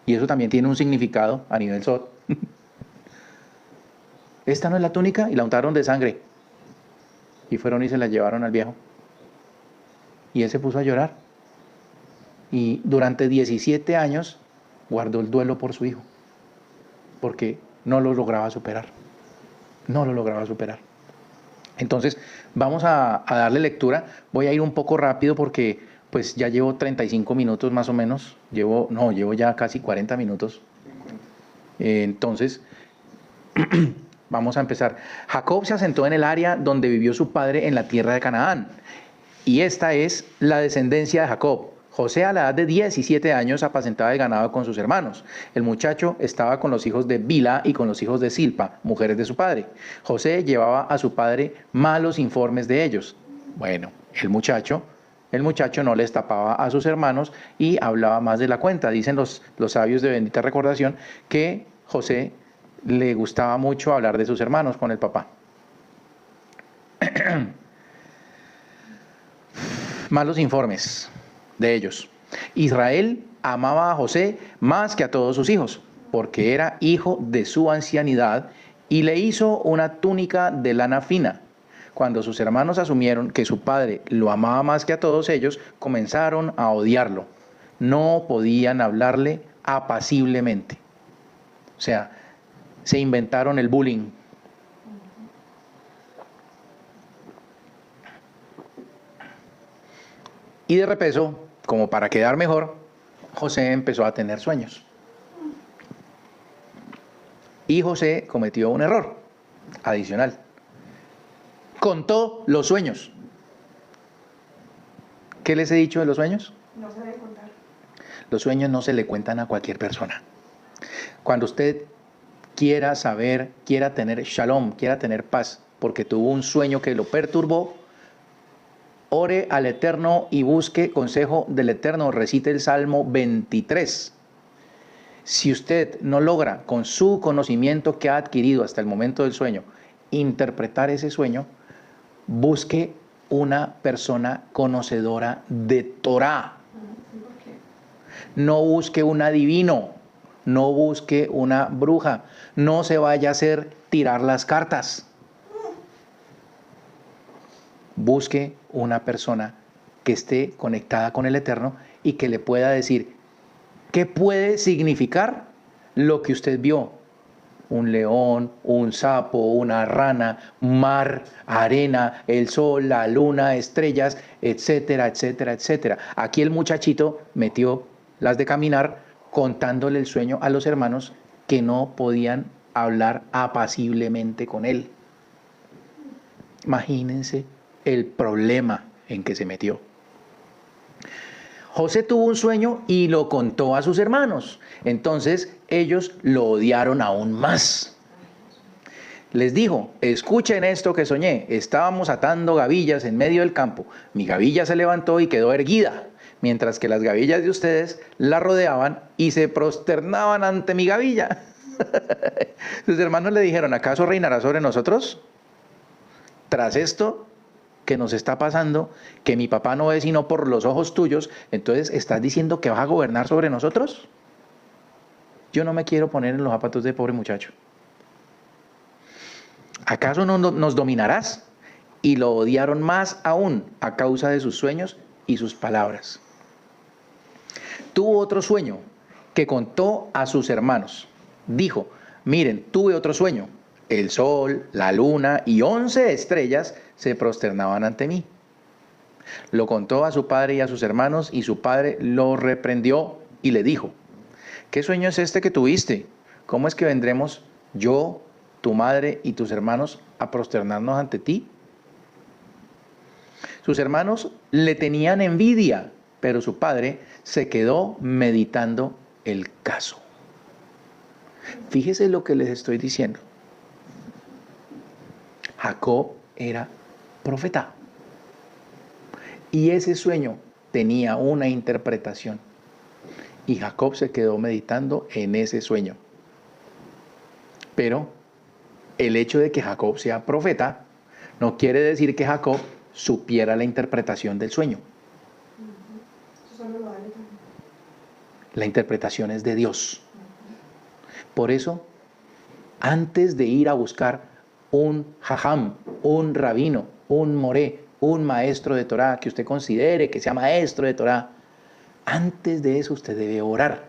Y eso también tiene un significado a nivel Sod. Esta no es la túnica, y la untaron de sangre. Y fueron y se la llevaron al viejo. Y él se puso a llorar. Y durante 17 años guardó el duelo por su hijo. Porque no lo lograba superar. No lo lograba superar. Entonces, vamos a darle lectura. Voy a ir un poco rápido porque pues ya llevo 35 minutos más o menos. Llevo ya casi 40 minutos. Entonces, vamos a empezar. Jacob se asentó en el área donde vivió su padre en la tierra de Canaán. Y esta es la descendencia de Jacob. José a la edad de 17 años apacentaba el ganado con sus hermanos. El muchacho estaba con los hijos de Bilha y con los hijos de Silpa, mujeres de su padre. José llevaba a su padre malos informes de ellos. Bueno, el muchacho no les tapaba a sus hermanos y hablaba más de la cuenta. Dicen los sabios de bendita recordación que José le gustaba mucho hablar de sus hermanos con el papá. Malos informes de ellos. Israel amaba a José más que a todos sus hijos, porque era hijo de su ancianidad, y le hizo una túnica de lana fina. Cuando sus hermanos asumieron que su padre lo amaba más que a todos ellos, comenzaron a odiarlo. No podían hablarle apaciblemente. O sea, se inventaron el bullying. Y de repeso, como para quedar mejor, José empezó a tener sueños. Y José cometió un error adicional. Contó los sueños. ¿Qué les he dicho de los sueños? No se debe contar. Los sueños no se le cuentan a cualquier persona. Cuando usted quiera saber, quiera tener shalom, quiera tener paz, porque tuvo un sueño que lo perturbó, ore al Eterno y busque consejo del Eterno. Recite el Salmo 23. Si usted no logra, con su conocimiento que ha adquirido hasta el momento del sueño, interpretar ese sueño, busque una persona conocedora de Torah. No busque un adivino, no busque una bruja, no se vaya a hacer tirar las cartas. Busque una persona que esté conectada con el Eterno y que le pueda decir qué puede significar lo que usted vio. Un león, un sapo, una rana, mar, arena, el sol, la luna, estrellas, etcétera, etcétera, etcétera. Aquí el muchachito metió las de caminar contándole el sueño a los hermanos que no podían hablar apaciblemente con él. Imagínense el problema en que se metió. José tuvo un sueño y lo contó a sus hermanos. Entonces ellos lo odiaron aún más. Les dijo: escuchen esto que soñé. Estábamos atando gavillas en medio del campo. Mi gavilla se levantó y quedó erguida, mientras que las gavillas de ustedes la rodeaban y se prosternaban ante mi gavilla. Sus hermanos le dijeron: ¿acaso reinará sobre nosotros? Tras esto que nos está pasando, que mi papá no ve sino por los ojos tuyos, entonces ¿estás diciendo que vas a gobernar sobre nosotros? Yo no me quiero poner en los zapatos de pobre muchacho. ¿Acaso no nos dominarás? Y lo odiaron más aún a causa de sus sueños y sus palabras. Tuvo otro sueño que contó a sus hermanos. Dijo: miren, tuve otro sueño. El sol, la luna y 11 estrellas se prosternaban ante mí. Lo contó a su padre y a sus hermanos, y su padre lo reprendió y le dijo: ¿qué sueño es este que tuviste? ¿Cómo es que vendremos yo, tu madre y tus hermanos a prosternarnos ante ti? Sus hermanos le tenían envidia, pero su padre se quedó meditando el caso. Fíjese lo que les estoy diciendo. Jacob era profeta. Y ese sueño tenía una interpretación. Y Jacob se quedó meditando en ese sueño. Pero el hecho de que Jacob sea profeta no quiere decir que Jacob supiera la interpretación del sueño. La interpretación es de Dios. Por eso, antes de ir a buscar un jajam, un rabino, un moré, un maestro de Torah, que usted considere que sea maestro de Torah, antes de eso usted debe orar.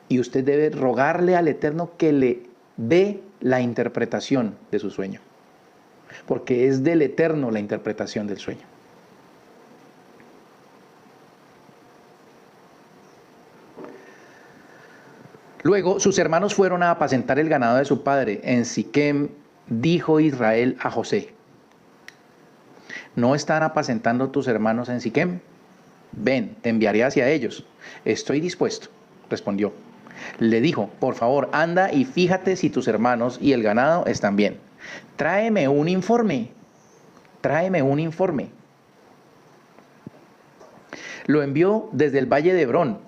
Y usted debe rogarle al Eterno que le dé la interpretación de su sueño. Porque es del Eterno la interpretación del sueño. Luego sus hermanos fueron a apacentar el ganado de su padre en Siquem. Dijo Israel a José: ¿no están apacentando tus hermanos en Siquem? Ven, te enviaré hacia ellos. Estoy dispuesto, respondió. Le dijo: por favor, anda y fíjate si tus hermanos y el ganado están bien. Tráeme un informe. Tráeme un informe. Lo envió desde el valle de Hebrón.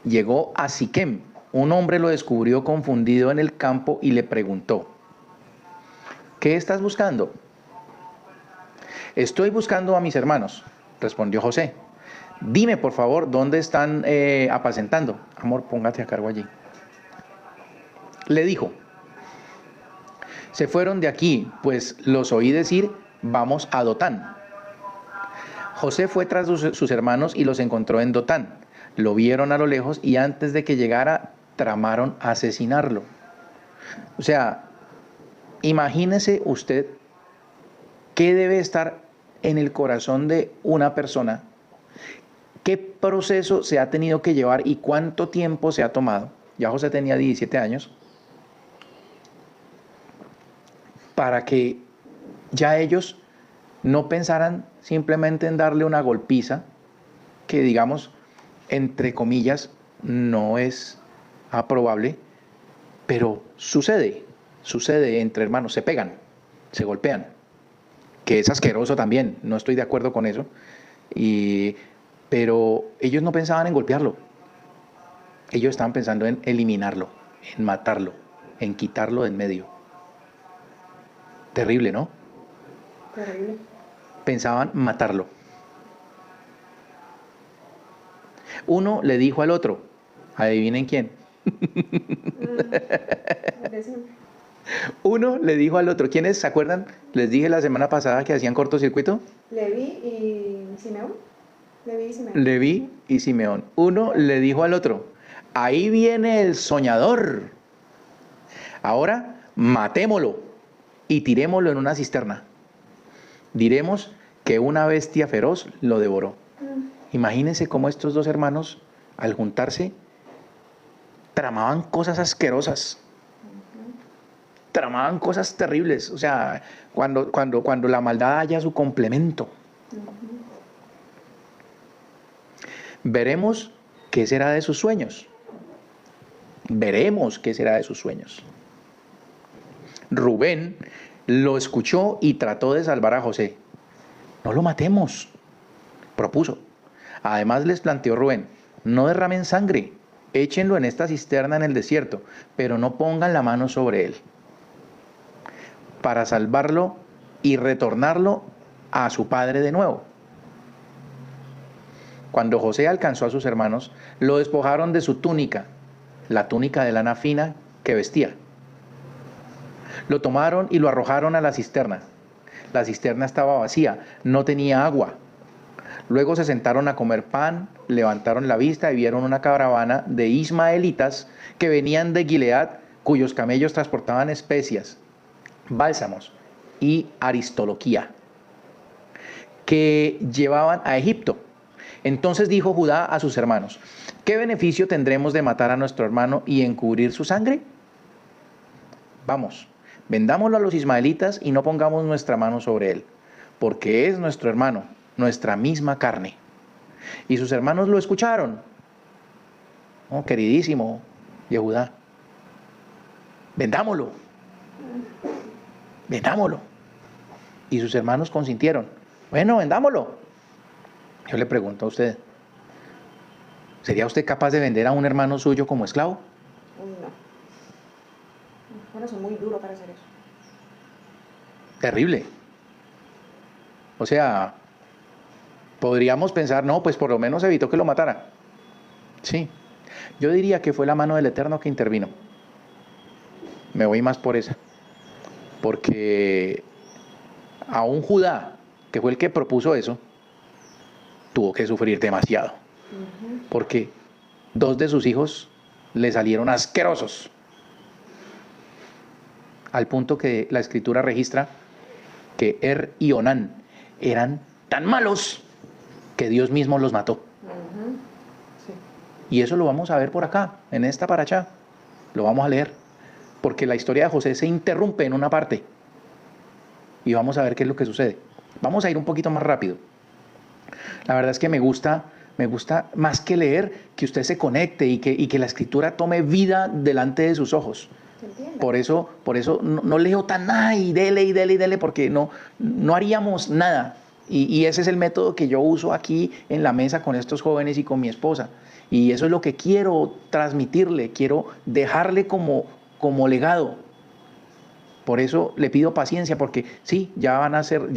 Llegó a Siquem. Un hombre lo descubrió confundido en el campo y le preguntó: ¿qué estás buscando? Estoy buscando a mis hermanos, respondió José. Dime, por favor, ¿dónde están apacentando? Amor, póngate a cargo allí. Le dijo: se fueron de aquí, pues los oí decir, vamos a Dotán. José fue tras sus hermanos y los encontró en Dotán. Lo vieron a lo lejos y antes de que llegara, tramaron asesinarlo. O sea, imagínese usted qué debe estar en el corazón de una persona, qué proceso se ha tenido que llevar y cuánto tiempo se ha tomado. Ya José tenía 17 años. Para que ya ellos no pensaran simplemente en darle una golpiza, que digamos, entre comillas, no es aprobable, pero sucede entre hermanos, se pegan, se golpean, que es asqueroso también, no estoy de acuerdo con eso, pero ellos no pensaban en golpearlo, ellos estaban pensando en eliminarlo, en matarlo, en quitarlo de en medio. Terrible, ¿no? Terrible. Pensaban matarlo. Uno le dijo al otro, adivinen quién. Uno le dijo al otro, ¿quiénes se acuerdan? Les dije la semana pasada que hacían cortocircuito. Leví y Simeón. Leví y Simeón. Uno le dijo al otro, ahí viene el soñador. Ahora matémoslo y tirémoslo en una cisterna. Diremos que una bestia feroz lo devoró. Imagínense cómo estos dos hermanos, al juntarse, tramaban cosas asquerosas. Tramaban cosas terribles. O sea, cuando la maldad haya su complemento. Veremos qué será de sus sueños. Veremos qué será de sus sueños. Rubén lo escuchó y trató de salvar a José. No lo matemos, propuso. Además les planteó Rubén, no derramen sangre, échenlo en esta cisterna en el desierto, pero no pongan la mano sobre él, para salvarlo y retornarlo a su padre de nuevo. Cuando José alcanzó a sus hermanos, lo despojaron de su túnica, la túnica de lana fina que vestía. Lo tomaron y lo arrojaron a la cisterna. La cisterna estaba vacía, no tenía agua. Luego se sentaron a comer pan, levantaron la vista y vieron una caravana de ismaelitas que venían de Gilead, cuyos camellos transportaban especias, bálsamos y aristoloquía, que llevaban a Egipto. Entonces dijo Judá a sus hermanos, ¿qué beneficio tendremos de matar a nuestro hermano y encubrir su sangre? Vamos, vendámoslo a los ismaelitas y no pongamos nuestra mano sobre él, porque es nuestro hermano, nuestra misma carne. Y sus hermanos lo escucharon. Oh, queridísimo Yehudá, vendámoslo. Vendámoslo. Y sus hermanos consintieron. Bueno, vendámoslo. Yo le pregunto a usted, ¿sería usted capaz de vender a un hermano suyo como esclavo? No. Bueno, soy muy duro para hacer eso. Terrible. O sea, podríamos pensar, no, pues por lo menos evitó que lo matara. Sí, Yo diría que fue la mano del Eterno que intervino. Me voy más por esa. Porque a un Judá, que fue el que propuso eso, tuvo que sufrir demasiado. Porque 2 de sus hijos le salieron asquerosos. Al punto que la escritura registra que Er y Onán eran tan malos que Dios mismo los mató. Y eso lo vamos a ver por acá, en esta parashá. Lo vamos a leer. Porque la historia de José se interrumpe en una parte. Y vamos a ver qué es lo que sucede. Vamos a ir un poquito más rápido. La verdad es que me gusta más que leer, que usted se conecte y que la escritura tome vida delante de sus ojos. Por eso no leo tan nada y dele, porque no haríamos nada. Y ese es el método que yo uso aquí en la mesa con estos jóvenes y con mi esposa. Y eso es lo que quiero transmitirle, quiero dejarle como legado. Por eso le pido paciencia, porque sí, ya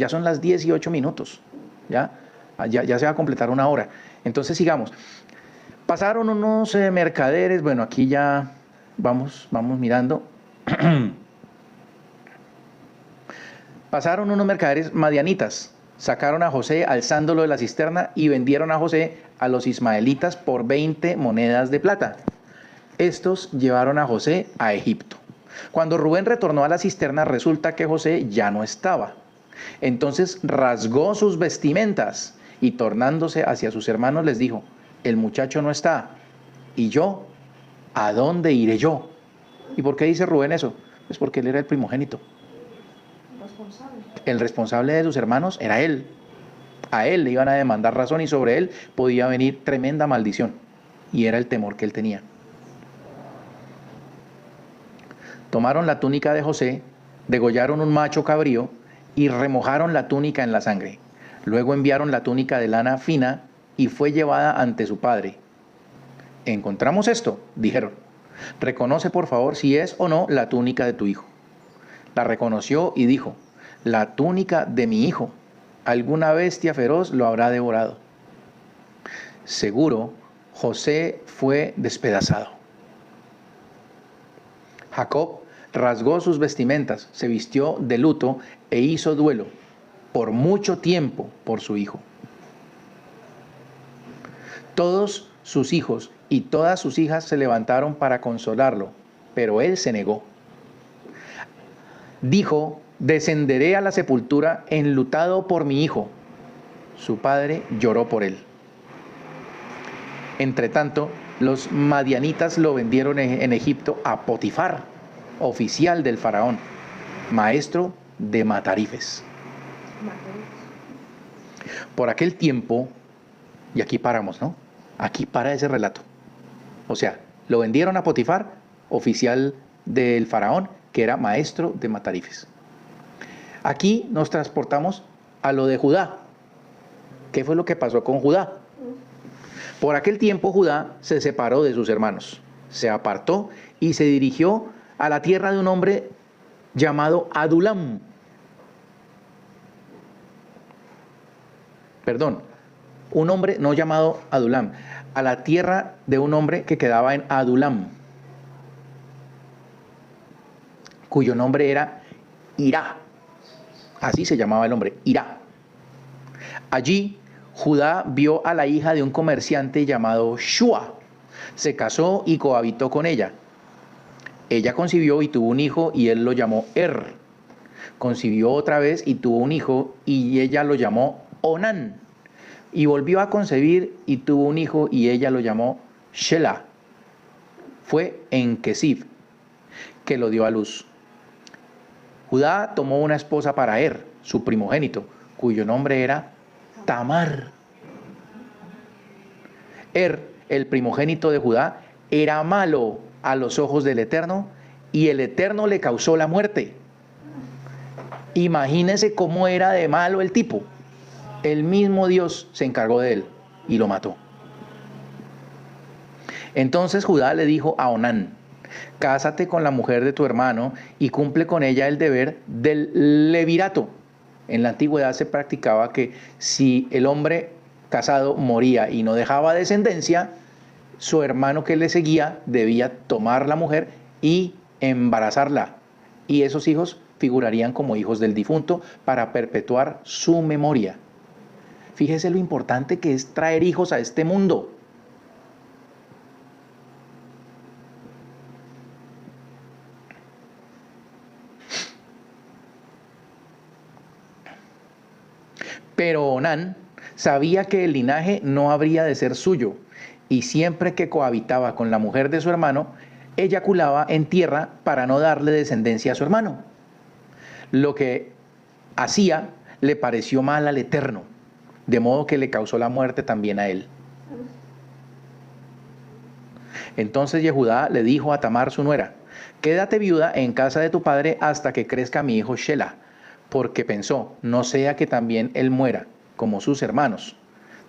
son las 18 minutos, ya se va a completar 1 hora. Entonces sigamos. Pasaron unos mercaderes, bueno, aquí ya vamos mirando. Pasaron unos mercaderes madianitas, sacaron a José alzándolo de la cisterna y vendieron a José a los ismaelitas por 20 monedas de plata. Estos llevaron a José a Egipto. Cuando Rubén retornó a la cisterna, resulta que José ya no estaba. Entonces rasgó sus vestimentas y tornándose hacia sus hermanos les dijo: el muchacho no está, ¿y yo? ¿A dónde iré yo? ¿Y por qué dice Rubén eso? Pues porque él era el primogénito. El responsable de sus hermanos era él. A él le iban a demandar razón y sobre él podía venir tremenda maldición. Y era el temor que él tenía. Tomaron la túnica de José, degollaron un macho cabrío y remojaron la túnica en la sangre. Luego enviaron la túnica de lana fina y fue llevada ante su padre. ¿Encontramos esto?, dijeron. Reconoce por favor si es o no la túnica de tu hijo. La reconoció y dijo: la túnica de mi hijo. Alguna bestia feroz lo habrá devorado. Seguro, José fue despedazado. Jacob rasgó sus vestimentas, se vistió de luto e hizo duelo por mucho tiempo por su hijo. Todos sus hijos y todas sus hijas se levantaron para consolarlo, pero él se negó. Dijo: descenderé a la sepultura enlutado por mi hijo. Su padre lloró por él. Entretanto, los madianitas lo vendieron en Egipto a Potifar, oficial del faraón, maestro de matarifes. Por aquel tiempo, y aquí paramos, ¿no? Aquí para ese relato. O sea, lo vendieron a Potifar, oficial del faraón, que era maestro de matarifes. Aquí nos transportamos a lo de Judá. ¿Qué fue lo que pasó con Judá? Por aquel tiempo Judá se separó de sus hermanos, se apartó y se dirigió a la tierra de un hombre llamado Adulam. Perdón, un hombre no llamado Adulam, a la tierra de un hombre que quedaba en Adulam, cuyo nombre era Hirá. Así se llamaba el hombre, Hirá. Allí Judá vio a la hija de un comerciante llamado Shua. Se casó y cohabitó con ella. Ella concibió y tuvo un hijo y él lo llamó Er. Concibió otra vez y tuvo un hijo y ella lo llamó Onán. Y volvió a concebir y tuvo un hijo y ella lo llamó Shelah. Fue en Kesib que lo dio a luz. Judá tomó una esposa para Er, su primogénito, cuyo nombre era Tamar. El primogénito de Judá, era malo a los ojos del Eterno y el Eterno le causó la muerte. Imagínense cómo era de malo el tipo. El mismo Dios se encargó de él y lo mató. Entonces Judá le dijo a Onán: cásate con la mujer de tu hermano y cumple con ella el deber del levirato. En la antigüedad se practicaba que si el hombre casado moría y no dejaba descendencia, su hermano que le seguía debía tomar la mujer y embarazarla. Y esos hijos figurarían como hijos del difunto para perpetuar su memoria. Fíjese lo importante que es traer hijos a este mundo. Pero Onán sabía que el linaje no habría de ser suyo, y siempre que cohabitaba con la mujer de su hermano, eyaculaba en tierra para no darle descendencia a su hermano. Lo que hacía le pareció mal al Eterno, de modo que le causó la muerte también a él. Entonces Yehudá le dijo a Tamar su nuera: quédate viuda en casa de tu padre hasta que crezca mi hijo Shelah, porque pensó, no sea que también él muera, como sus hermanos.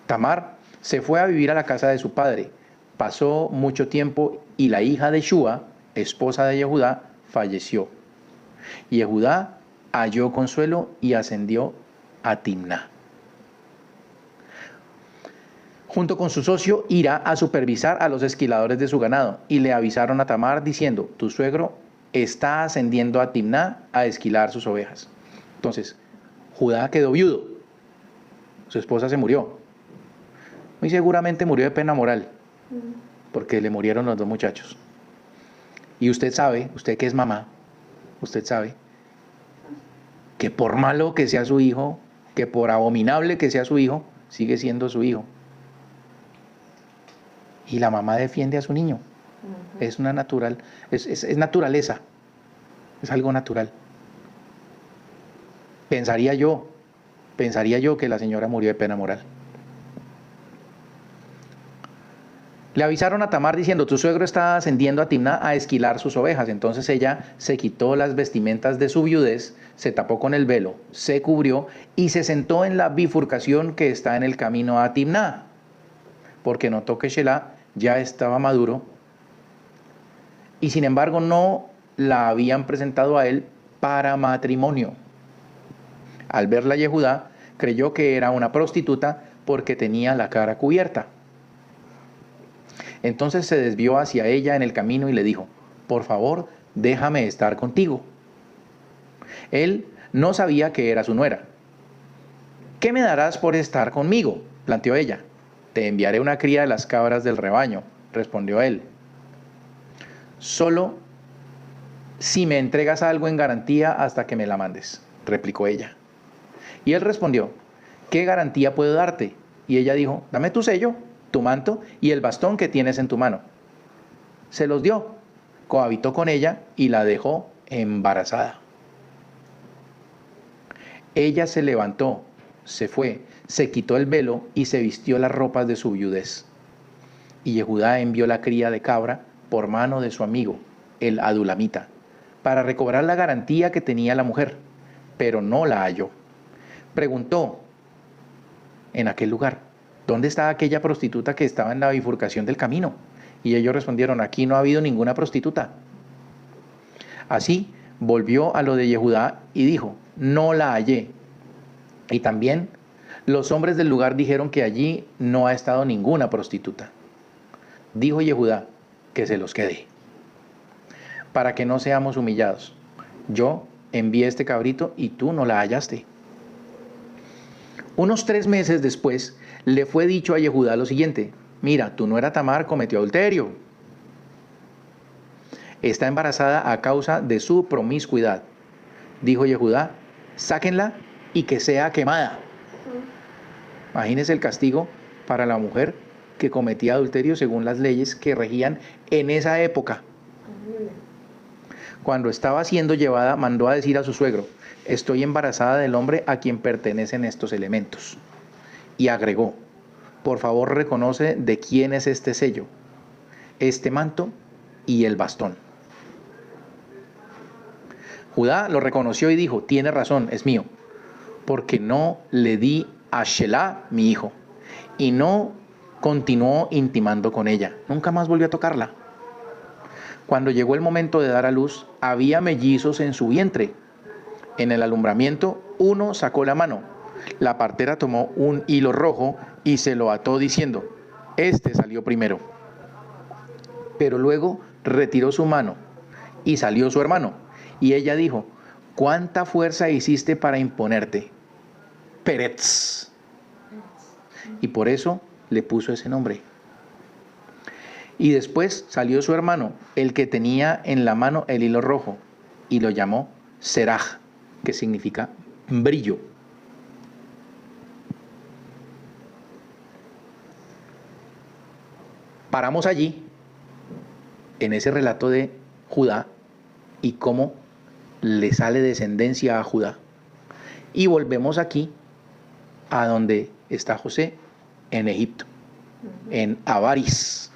Tamar se fue a vivir a la casa de su padre. Pasó mucho tiempo y la hija de Shua, esposa de Yehudá, falleció. Y Yehudá halló consuelo y ascendió a Timná. Junto con su socio irá a supervisar a los esquiladores de su ganado, y le avisaron a Tamar diciendo: tu suegro está ascendiendo a Timná a esquilar sus ovejas. Entonces, Judá quedó viudo. Su esposa se murió. Muy seguramente murió de pena moral, porque le murieron los dos muchachos. Y usted sabe, usted que es mamá, usted sabe que por malo que sea su hijo, que por abominable que sea su hijo, sigue siendo su hijo. Y la mamá defiende a su niño. Es una natural, es naturaleza. Es algo natural. Pensaría yo que la señora murió de pena moral. Le avisaron a Tamar diciendo: tu suegro está ascendiendo a Timná a esquilar sus ovejas. Entonces ella se quitó las vestimentas de su viudez, se tapó con el velo, se cubrió y se sentó en la bifurcación que está en el camino a Timná, porque notó que Shelah ya estaba maduro, y sin embargo no la habían presentado a él para matrimonio. Al verla Yehudá, creyó que era una prostituta porque tenía la cara cubierta. Entonces se desvió hacia ella en el camino y le dijo: por favor, déjame estar contigo. Él no sabía que era su nuera. ¿Qué me darás por estar conmigo?, planteó ella. Te enviaré una cría de las cabras del rebaño, respondió él. Solo si me entregas algo en garantía hasta que me la mandes, replicó ella. Y él respondió: ¿qué garantía puedo darte? Y ella dijo: dame tu sello, tu manto y el bastón que tienes en tu mano. Se los dio, cohabitó con ella y la dejó embarazada. Ella se levantó, se fue, se quitó el velo y se vistió las ropas de su viudez. Y Yehudá envió la cría de cabra por mano de su amigo, el adulamita, para recobrar la garantía que tenía la mujer, pero no la halló. Preguntó en aquel lugar: ¿dónde está aquella prostituta que estaba en la bifurcación del camino? Y ellos respondieron: aquí no ha habido ninguna prostituta. Así volvió a lo de Yehudá y dijo: no la hallé. Y también los hombres del lugar dijeron que allí no ha estado ninguna prostituta. Dijo Yehudá: que se los quede, para que no seamos humillados. Yo envié este cabrito y tú no la hallaste. Unos 3 meses después le fue dicho a Yehudá lo siguiente: mira, tu nuera Tamar cometió adulterio. Está embarazada a causa de su promiscuidad. Dijo Yehudá: sáquenla y que sea quemada. Imagínense el castigo para la mujer que cometía adulterio según las leyes que regían en esa época. Cuando estaba siendo llevada, mandó a decir a su suegro: estoy embarazada del hombre a quien pertenecen estos elementos. Y agregó: por favor, reconoce de quién es este sello, este manto y el bastón. Judá lo reconoció y dijo: tiene razón, es mío, porque no le di a Shelah mi hijo. Y no continuó intimando con ella, nunca más volvió a tocarla. Cuando llegó el momento de dar a luz, había mellizos en su vientre. En el alumbramiento, uno sacó la mano. La partera tomó un hilo rojo y se lo ató diciendo: este salió primero. Pero luego retiró su mano y salió su hermano. Y ella dijo: ¿cuánta fuerza hiciste para imponerte? Peretz. Y por eso le puso ese nombre. Y después salió su hermano, el que tenía en la mano el hilo rojo, y lo llamó Seraj, que significa brillo. Paramos allí, en ese relato de Judá, y cómo le sale descendencia a Judá. Y volvemos aquí, a donde está José, en Egipto, en Avaris.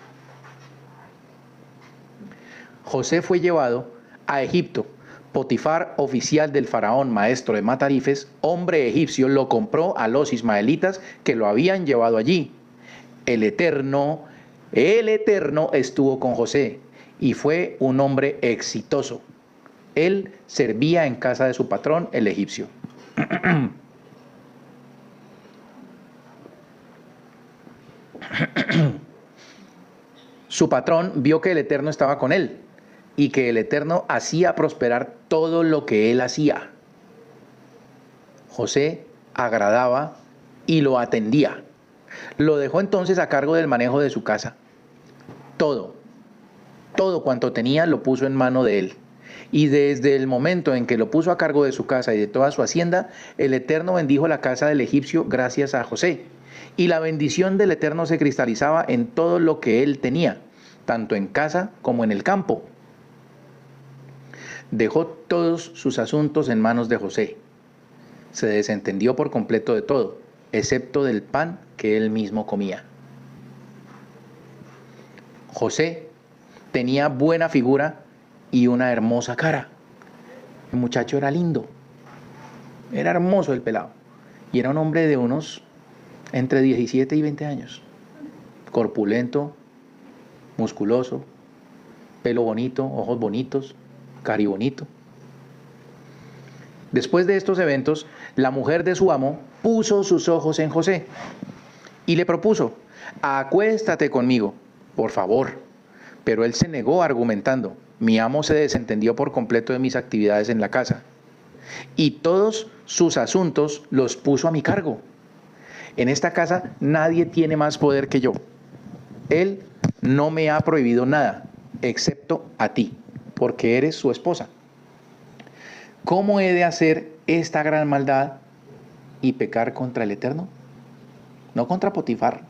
José fue llevado a Egipto. Potifar, oficial del faraón, maestro de matarifes, hombre egipcio, lo compró a los ismaelitas que lo habían llevado allí. El Eterno estuvo con José y fue un hombre exitoso. Él servía en casa de su patrón, el egipcio. Su patrón vio que el Eterno estaba con él y que el Eterno hacía prosperar todo lo que él hacía. José agradaba y lo atendía. Lo dejó entonces a cargo del manejo de su casa. Todo cuanto tenía lo puso en mano de él. Y desde el momento en que lo puso a cargo de su casa y de toda su hacienda, el Eterno bendijo la casa del egipcio gracias a José. Y la bendición del Eterno se cristalizaba en todo lo que él tenía, tanto en casa como en el campo. Dejó todos sus asuntos en manos de José. Se desentendió por completo de todo, excepto del pan que él mismo comía. José tenía buena figura y una hermosa cara. El muchacho era lindo, era hermoso el pelado, y era un hombre de unos entre 17 y 20 años, corpulento, musculoso, pelo bonito, ojos bonitos, cari bonito. Después de estos eventos, la mujer de su amo puso sus ojos en José y le propuso: acuéstate conmigo, por favor. Pero él se negó argumentando: mi amo se desentendió por completo de mis actividades en la casa y todos sus asuntos los puso a mi cargo. En esta casa nadie tiene más poder que yo. Él no me ha prohibido nada, excepto a ti, porque eres su esposa. ¿Cómo he de hacer esta gran maldad y pecar contra el Eterno? No contra Potifar.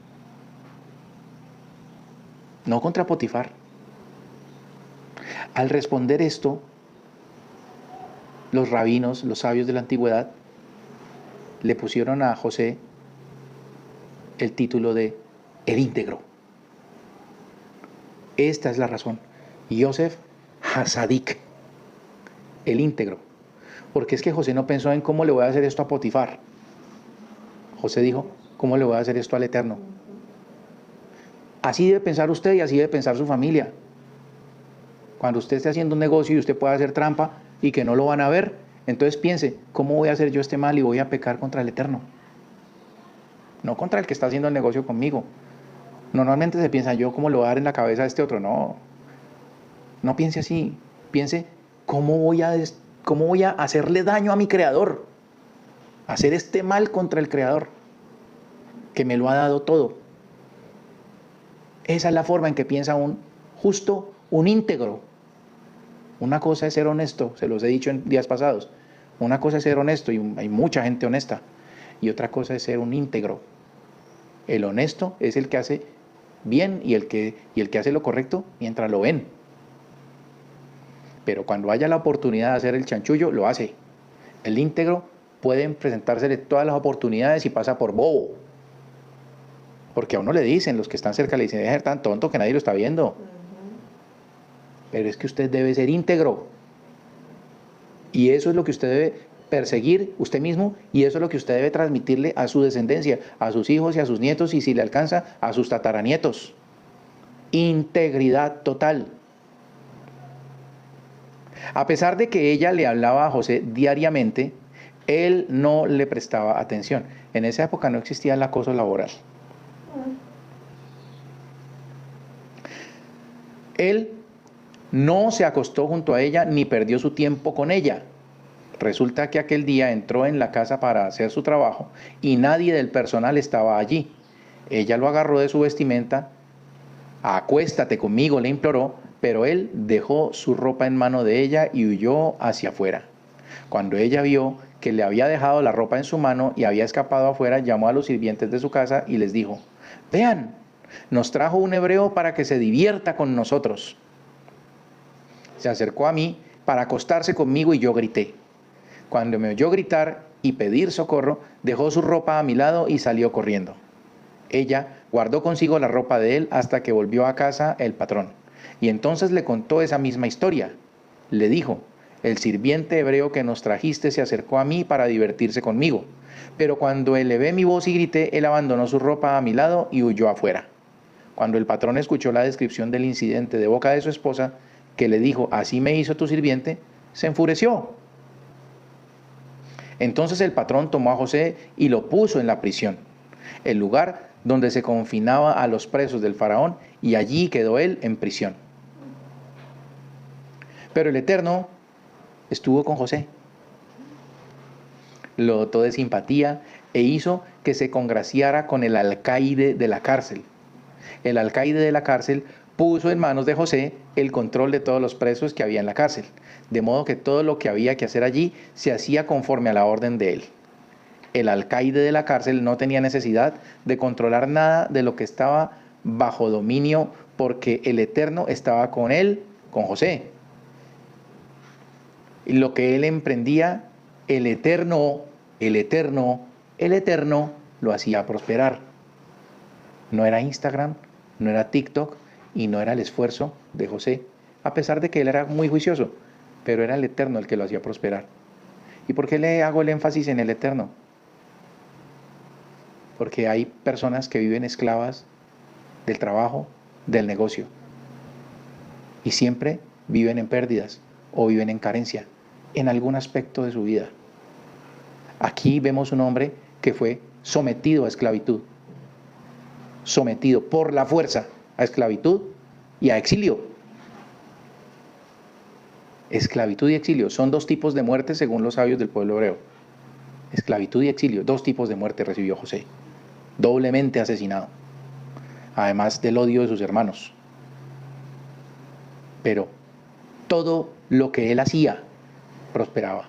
No contra Potifar. Al responder esto, los rabinos, los sabios de la antigüedad, le pusieron a José el título de el íntegro. Esta es la razón. Yosef Hasadik, el íntegro. Porque es que José no pensó en cómo le voy a hacer esto a Potifar. José dijo: ¿cómo le voy a hacer esto al Eterno? Así debe pensar usted y así debe pensar su familia. Cuando usted esté haciendo un negocio y usted pueda hacer trampa y que no lo van a ver, entonces piense: ¿cómo voy a hacer yo este mal y voy a pecar contra el Eterno? No contra el que está haciendo el negocio conmigo. Normalmente se piensa: ¿yo cómo le voy a dar en la cabeza a este otro? No piense así. Piense: ¿cómo voy a hacerle daño a mi Creador? Hacer este mal contra el Creador, que me lo ha dado todo. Esa es la forma en que piensa un justo, un íntegro. Una cosa es ser honesto, se los he dicho en días pasados. Una cosa es ser honesto, y hay mucha gente honesta. Y otra cosa es ser un íntegro. El honesto es el que hace bien y el que hace lo correcto mientras lo ven. Pero cuando haya la oportunidad de hacer el chanchullo, lo hace. El íntegro pueden presentársele todas las oportunidades y pasa por bobo. Porque a uno le dicen, los que están cerca le dicen: deja de ser tan tonto que nadie lo está viendo. Pero es que usted debe ser íntegro. Y eso es lo que usted debe perseguir usted mismo, y eso es lo que usted debe transmitirle a su descendencia, a sus hijos y a sus nietos, y si le alcanza, a sus tataranietos. Integridad total. A pesar de que ella le hablaba a José diariamente, él no le prestaba atención. En esa época no existía el acoso laboral. Él no se acostó junto a ella ni perdió su tiempo con ella. Resulta que aquel día entró en la casa para hacer su trabajo y nadie del personal estaba allí. Ella lo agarró de su vestimenta, acuéstate conmigo, le imploró, pero él dejó su ropa en mano de ella y huyó hacia afuera. Cuando ella vio que le había dejado la ropa en su mano y había escapado afuera, llamó a los sirvientes de su casa y les dijo: vean, nos trajo un hebreo para que se divierta con nosotros. Se acercó a mí para acostarse conmigo y yo grité. Cuando me oyó gritar y pedir socorro, dejó su ropa a mi lado y salió corriendo. Ella guardó consigo la ropa de él hasta que volvió a casa el patrón. Y entonces le contó esa misma historia. Le dijo: el sirviente hebreo que nos trajiste se acercó a mí para divertirse conmigo. Pero cuando elevé mi voz y grité, él abandonó su ropa a mi lado y huyó afuera. Cuando el patrón escuchó la descripción del incidente de boca de su esposa, que le dijo: así me hizo tu sirviente, se enfureció. Entonces el patrón tomó a José y lo puso en la prisión, el lugar donde se confinaba a los presos del faraón, y allí quedó él en prisión. Pero el Eterno estuvo con José, lo dotó de simpatía e hizo que se congraciara con el alcaide de la cárcel. El alcaide de la cárcel puso en manos de José el control de todos los presos que había en la cárcel, de modo que todo lo que había que hacer allí se hacía conforme a la orden de él. El alcaide de la cárcel no tenía necesidad de controlar nada de lo que estaba bajo dominio, porque el Eterno estaba con él, con José. Y lo que él emprendía, el Eterno lo hacía prosperar. No era Instagram, no era TikTok y no era el esfuerzo de José, a pesar de que él era muy juicioso, pero era el Eterno el que lo hacía prosperar. ¿Y por qué le hago el énfasis en el Eterno? Porque hay personas que viven esclavas del trabajo, del negocio, y siempre viven en pérdidas o viven en carencia en algún aspecto de su vida. Aquí vemos un hombre que fue sometido a esclavitud, sometido por la fuerza a esclavitud y a exilio. Esclavitud y exilio son dos tipos de muerte según los sabios del pueblo hebreo. Esclavitud y exilio, dos tipos de muerte recibió José, doblemente asesinado, además del odio de sus hermanos. Pero todo lo que él hacía prosperaba.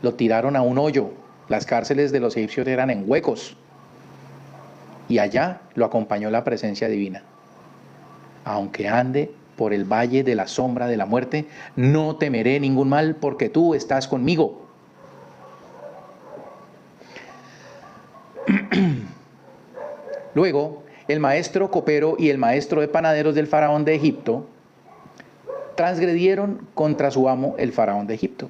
Lo tiraron a un hoyo. Las cárceles de los egipcios eran en huecos. Y allá lo acompañó la presencia divina. Aunque ande por el valle de la sombra de la muerte, no temeré ningún mal, porque tú estás conmigo. Luego, el maestro copero y el maestro de panaderos del faraón de Egipto transgredieron contra su amo, el faraón de Egipto.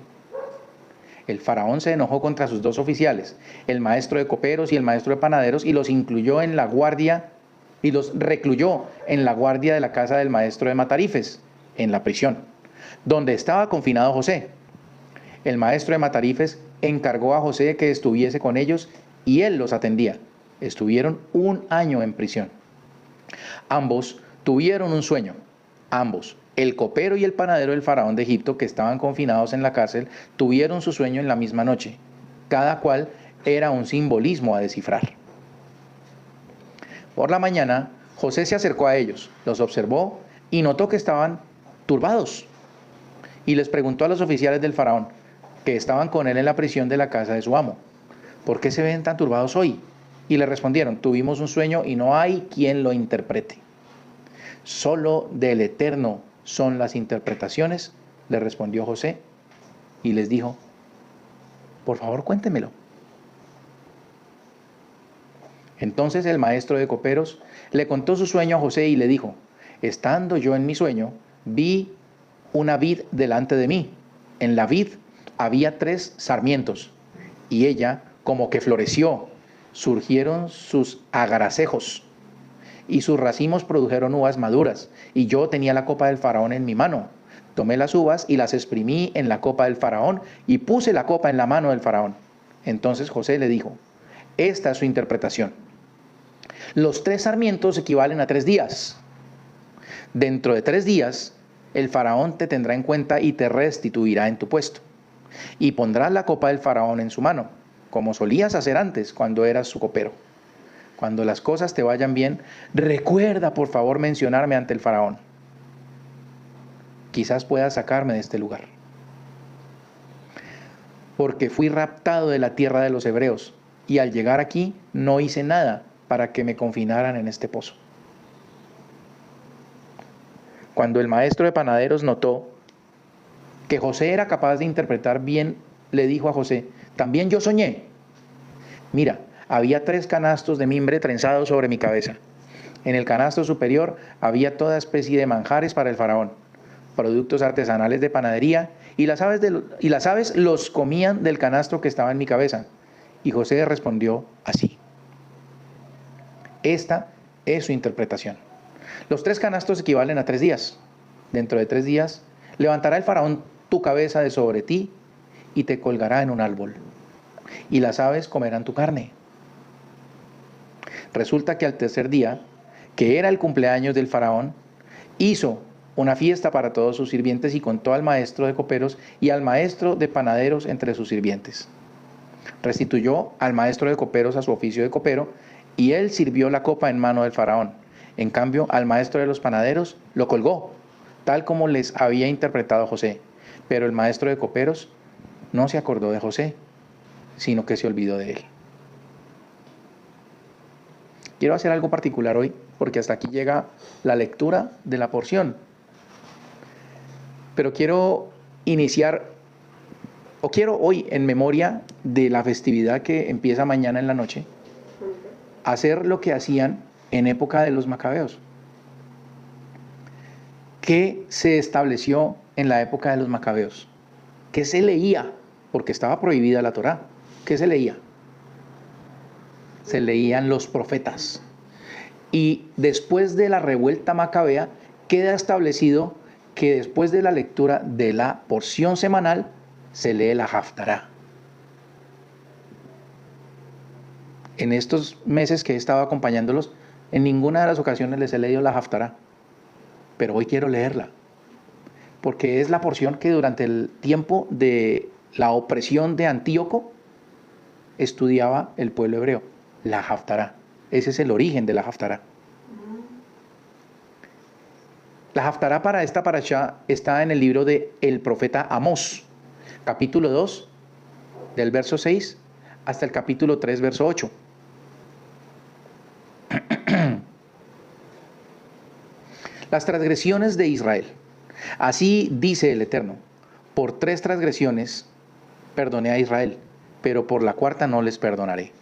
El faraón se enojó contra sus dos oficiales, el maestro de coperos y el maestro de panaderos, y los incluyó en la guardia y los recluyó en la guardia de la casa del maestro de Matarifes, en la prisión, donde estaba confinado José. El maestro de Matarifes encargó a José que estuviese con ellos y él los atendía. Estuvieron 1 año en prisión. Ambos tuvieron un sueño, ambos. El copero y el panadero del faraón de Egipto, que estaban confinados en la cárcel, tuvieron su sueño en la misma noche. Cada cual era un simbolismo a descifrar. Por la mañana, José se acercó a ellos, los observó y notó que estaban turbados. Y les preguntó a los oficiales del faraón, que estaban con él en la prisión de la casa de su amo: ¿por qué se ven tan turbados hoy? Y le respondieron: tuvimos un sueño y no hay quien lo interprete. Solo del Eterno son las interpretaciones, le respondió José, y les dijo: por favor, cuéntemelo. Entonces el maestro de coperos le contó su sueño a José y le dijo: estando yo en mi sueño, vi una vid delante de mí. En la vid había 3 sarmientos, y ella como que floreció, surgieron sus agaracejos, y sus racimos produjeron uvas maduras, y yo tenía la copa del faraón en mi mano. Tomé las uvas y las exprimí en la copa del faraón, y puse la copa en la mano del faraón. Entonces José le dijo: esta es su interpretación. Los 3 sarmientos equivalen a 3 días. Dentro de 3 días el faraón te tendrá en cuenta y te restituirá en tu puesto. Y pondrás la copa del faraón en su mano, como solías hacer antes cuando eras su copero. Cuando las cosas te vayan bien, recuerda por favor mencionarme ante el faraón. Quizás puedas sacarme de este lugar. Porque fui raptado de la tierra de los hebreos, y al llegar aquí no hice nada para que me confinaran en este pozo. Cuando el maestro de panaderos notó que José era capaz de interpretar bien, le dijo a José: también yo soñé. Mira, había 3 canastos de mimbre trenzados sobre mi cabeza. En el canasto superior había toda especie de manjares para el faraón, productos artesanales de panadería, y las aves los comían del canasto que estaba en mi cabeza. Y José respondió así. Esta es su interpretación. Los 3 canastos equivalen a 3 días. Dentro de 3 días levantará el faraón tu cabeza de sobre ti y te colgará en un árbol. Y las aves comerán tu carne. Resulta que al tercer día, que era el cumpleaños del faraón, hizo una fiesta para todos sus sirvientes y contó al maestro de coperos y al maestro de panaderos entre sus sirvientes. Restituyó al maestro de coperos a su oficio de copero, y él sirvió la copa en mano del faraón. En cambio, al maestro de los panaderos lo colgó, tal como les había interpretado José. Pero el maestro de coperos no se acordó de José, sino que se olvidó de él. Quiero hacer algo particular hoy, porque hasta aquí llega la lectura de la porción. Pero quiero quiero hoy, en memoria de la festividad que empieza mañana en la noche, hacer lo que hacían en época de los macabeos. ¿Qué se estableció en la época de los macabeos? ¿Qué se leía? Porque estaba prohibida la Torá. ¿Qué se leía? Se leían los profetas. Y después de la revuelta macabea, queda establecido que después de la lectura de la porción semanal, se lee la Haftará. En estos meses que he estado acompañándolos, en ninguna de las ocasiones les he leído la Haftará, pero hoy quiero leerla, porque es la porción que durante el tiempo de la opresión de Antíoco estudiaba el pueblo hebreo, la Haftará. Ese es el origen de la Haftará. La Haftará para esta parashá está en el libro de el profeta Amós, capítulo 2, del verso 6 hasta el capítulo 3, verso 8. Las transgresiones de Israel. Así dice el Eterno: por 3 transgresiones perdoné a Israel, pero por la 4ª no les perdonaré.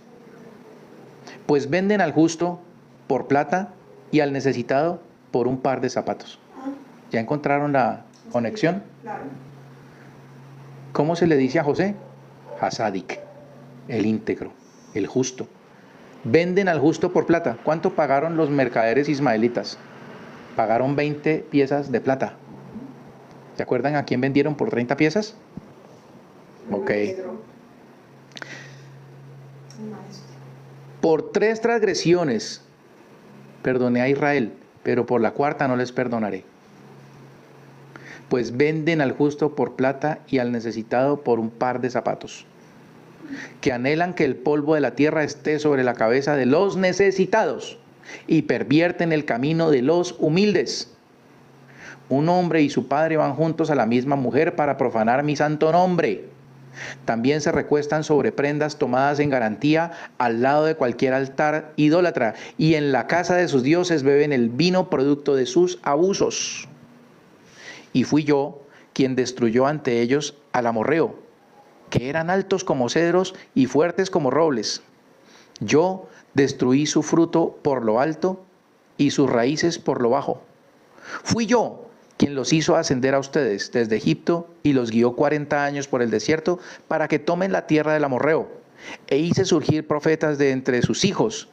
Pues venden al justo por plata y al necesitado por un par de zapatos. ¿Ya encontraron la conexión? ¿Cómo se le dice a José? Hasadik, el íntegro, el justo. Venden al justo por plata. ¿Cuánto pagaron los mercaderes ismaelitas? Pagaron 20 piezas de plata. ¿Se acuerdan a quién vendieron por 30 piezas? Ok. Por 3 transgresiones perdoné a Israel, pero por la 4ª no les perdonaré. Pues venden al justo por plata y al necesitado por un par de zapatos, que anhelan que el polvo de la tierra esté sobre la cabeza de los necesitados y pervierten el camino de los humildes. Un hombre y su padre van juntos a la misma mujer para profanar mi santo nombre. También se recuestan sobre prendas tomadas en garantía al lado de cualquier altar idólatra, y en la casa de sus dioses beben el vino producto de sus abusos. Y fui yo quien destruyó ante ellos al amorreo, que eran altos como cedros y fuertes como robles. Yo destruí su fruto por lo alto y sus raíces por lo bajo. Fui yo quien los hizo ascender a ustedes desde Egipto y los guió 40 años por el desierto para que tomen la tierra del amorreo. E hice surgir profetas de entre sus hijos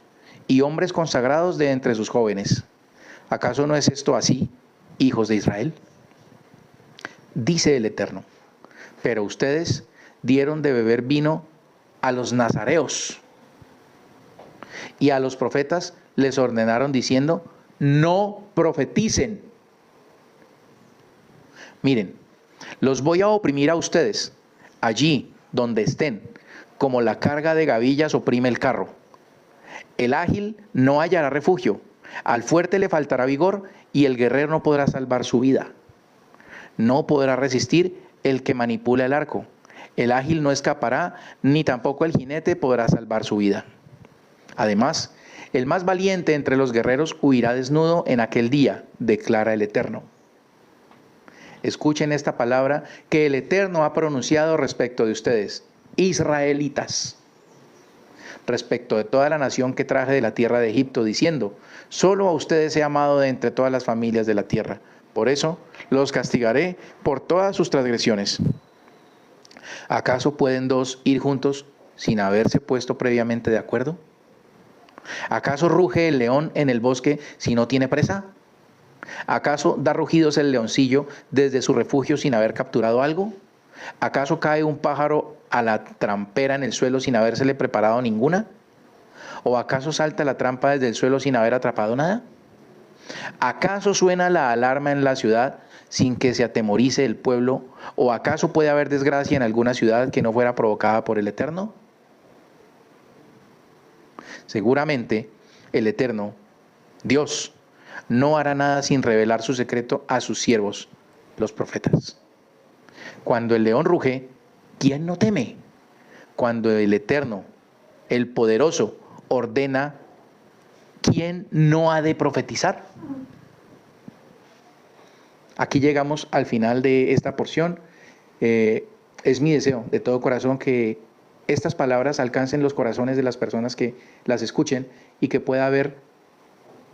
y hombres consagrados de entre sus jóvenes. ¿Acaso no es esto así, hijos de Israel? Dice el Eterno: pero ustedes dieron de beber vino a los nazareos, y a los profetas les ordenaron diciendo: no profeticen. Miren, los voy a oprimir a ustedes, allí donde estén, como la carga de gavillas oprime el carro. El ágil no hallará refugio, al fuerte le faltará vigor y el guerrero no podrá salvar su vida. No podrá resistir el que manipula el arco. El ágil no escapará, ni tampoco el jinete podrá salvar su vida. Además, el más valiente entre los guerreros huirá desnudo en aquel día, declara el Eterno. Escuchen esta palabra que el Eterno ha pronunciado respecto de ustedes, israelitas, respecto de toda la nación que traje de la tierra de Egipto, diciendo: solo a ustedes he amado de entre todas las familias de la tierra. Por eso los castigaré por todas sus transgresiones. ¿Acaso pueden dos ir juntos sin haberse puesto previamente de acuerdo? ¿Acaso ruge el león en el bosque si no tiene presa? ¿Acaso da rugidos el leoncillo desde su refugio sin haber capturado algo? ¿Acaso cae un pájaro a la trampera en el suelo sin habérsele preparado ninguna? ¿O acaso salta la trampa desde el suelo sin haber atrapado nada? ¿Acaso suena la alarma en la ciudad sin que se atemorice el pueblo? ¿O acaso puede haber desgracia en alguna ciudad que no fuera provocada por el Eterno? Seguramente el Eterno, Dios, no hará nada sin revelar su secreto a sus siervos, los profetas. Cuando el león ruge, ¿quién no teme? Cuando el Eterno, el Poderoso, ordena, ¿quién no ha de profetizar? Aquí llegamos al final de esta porción. Es mi deseo de todo corazón que estas palabras alcancen los corazones de las personas que las escuchen y que pueda haber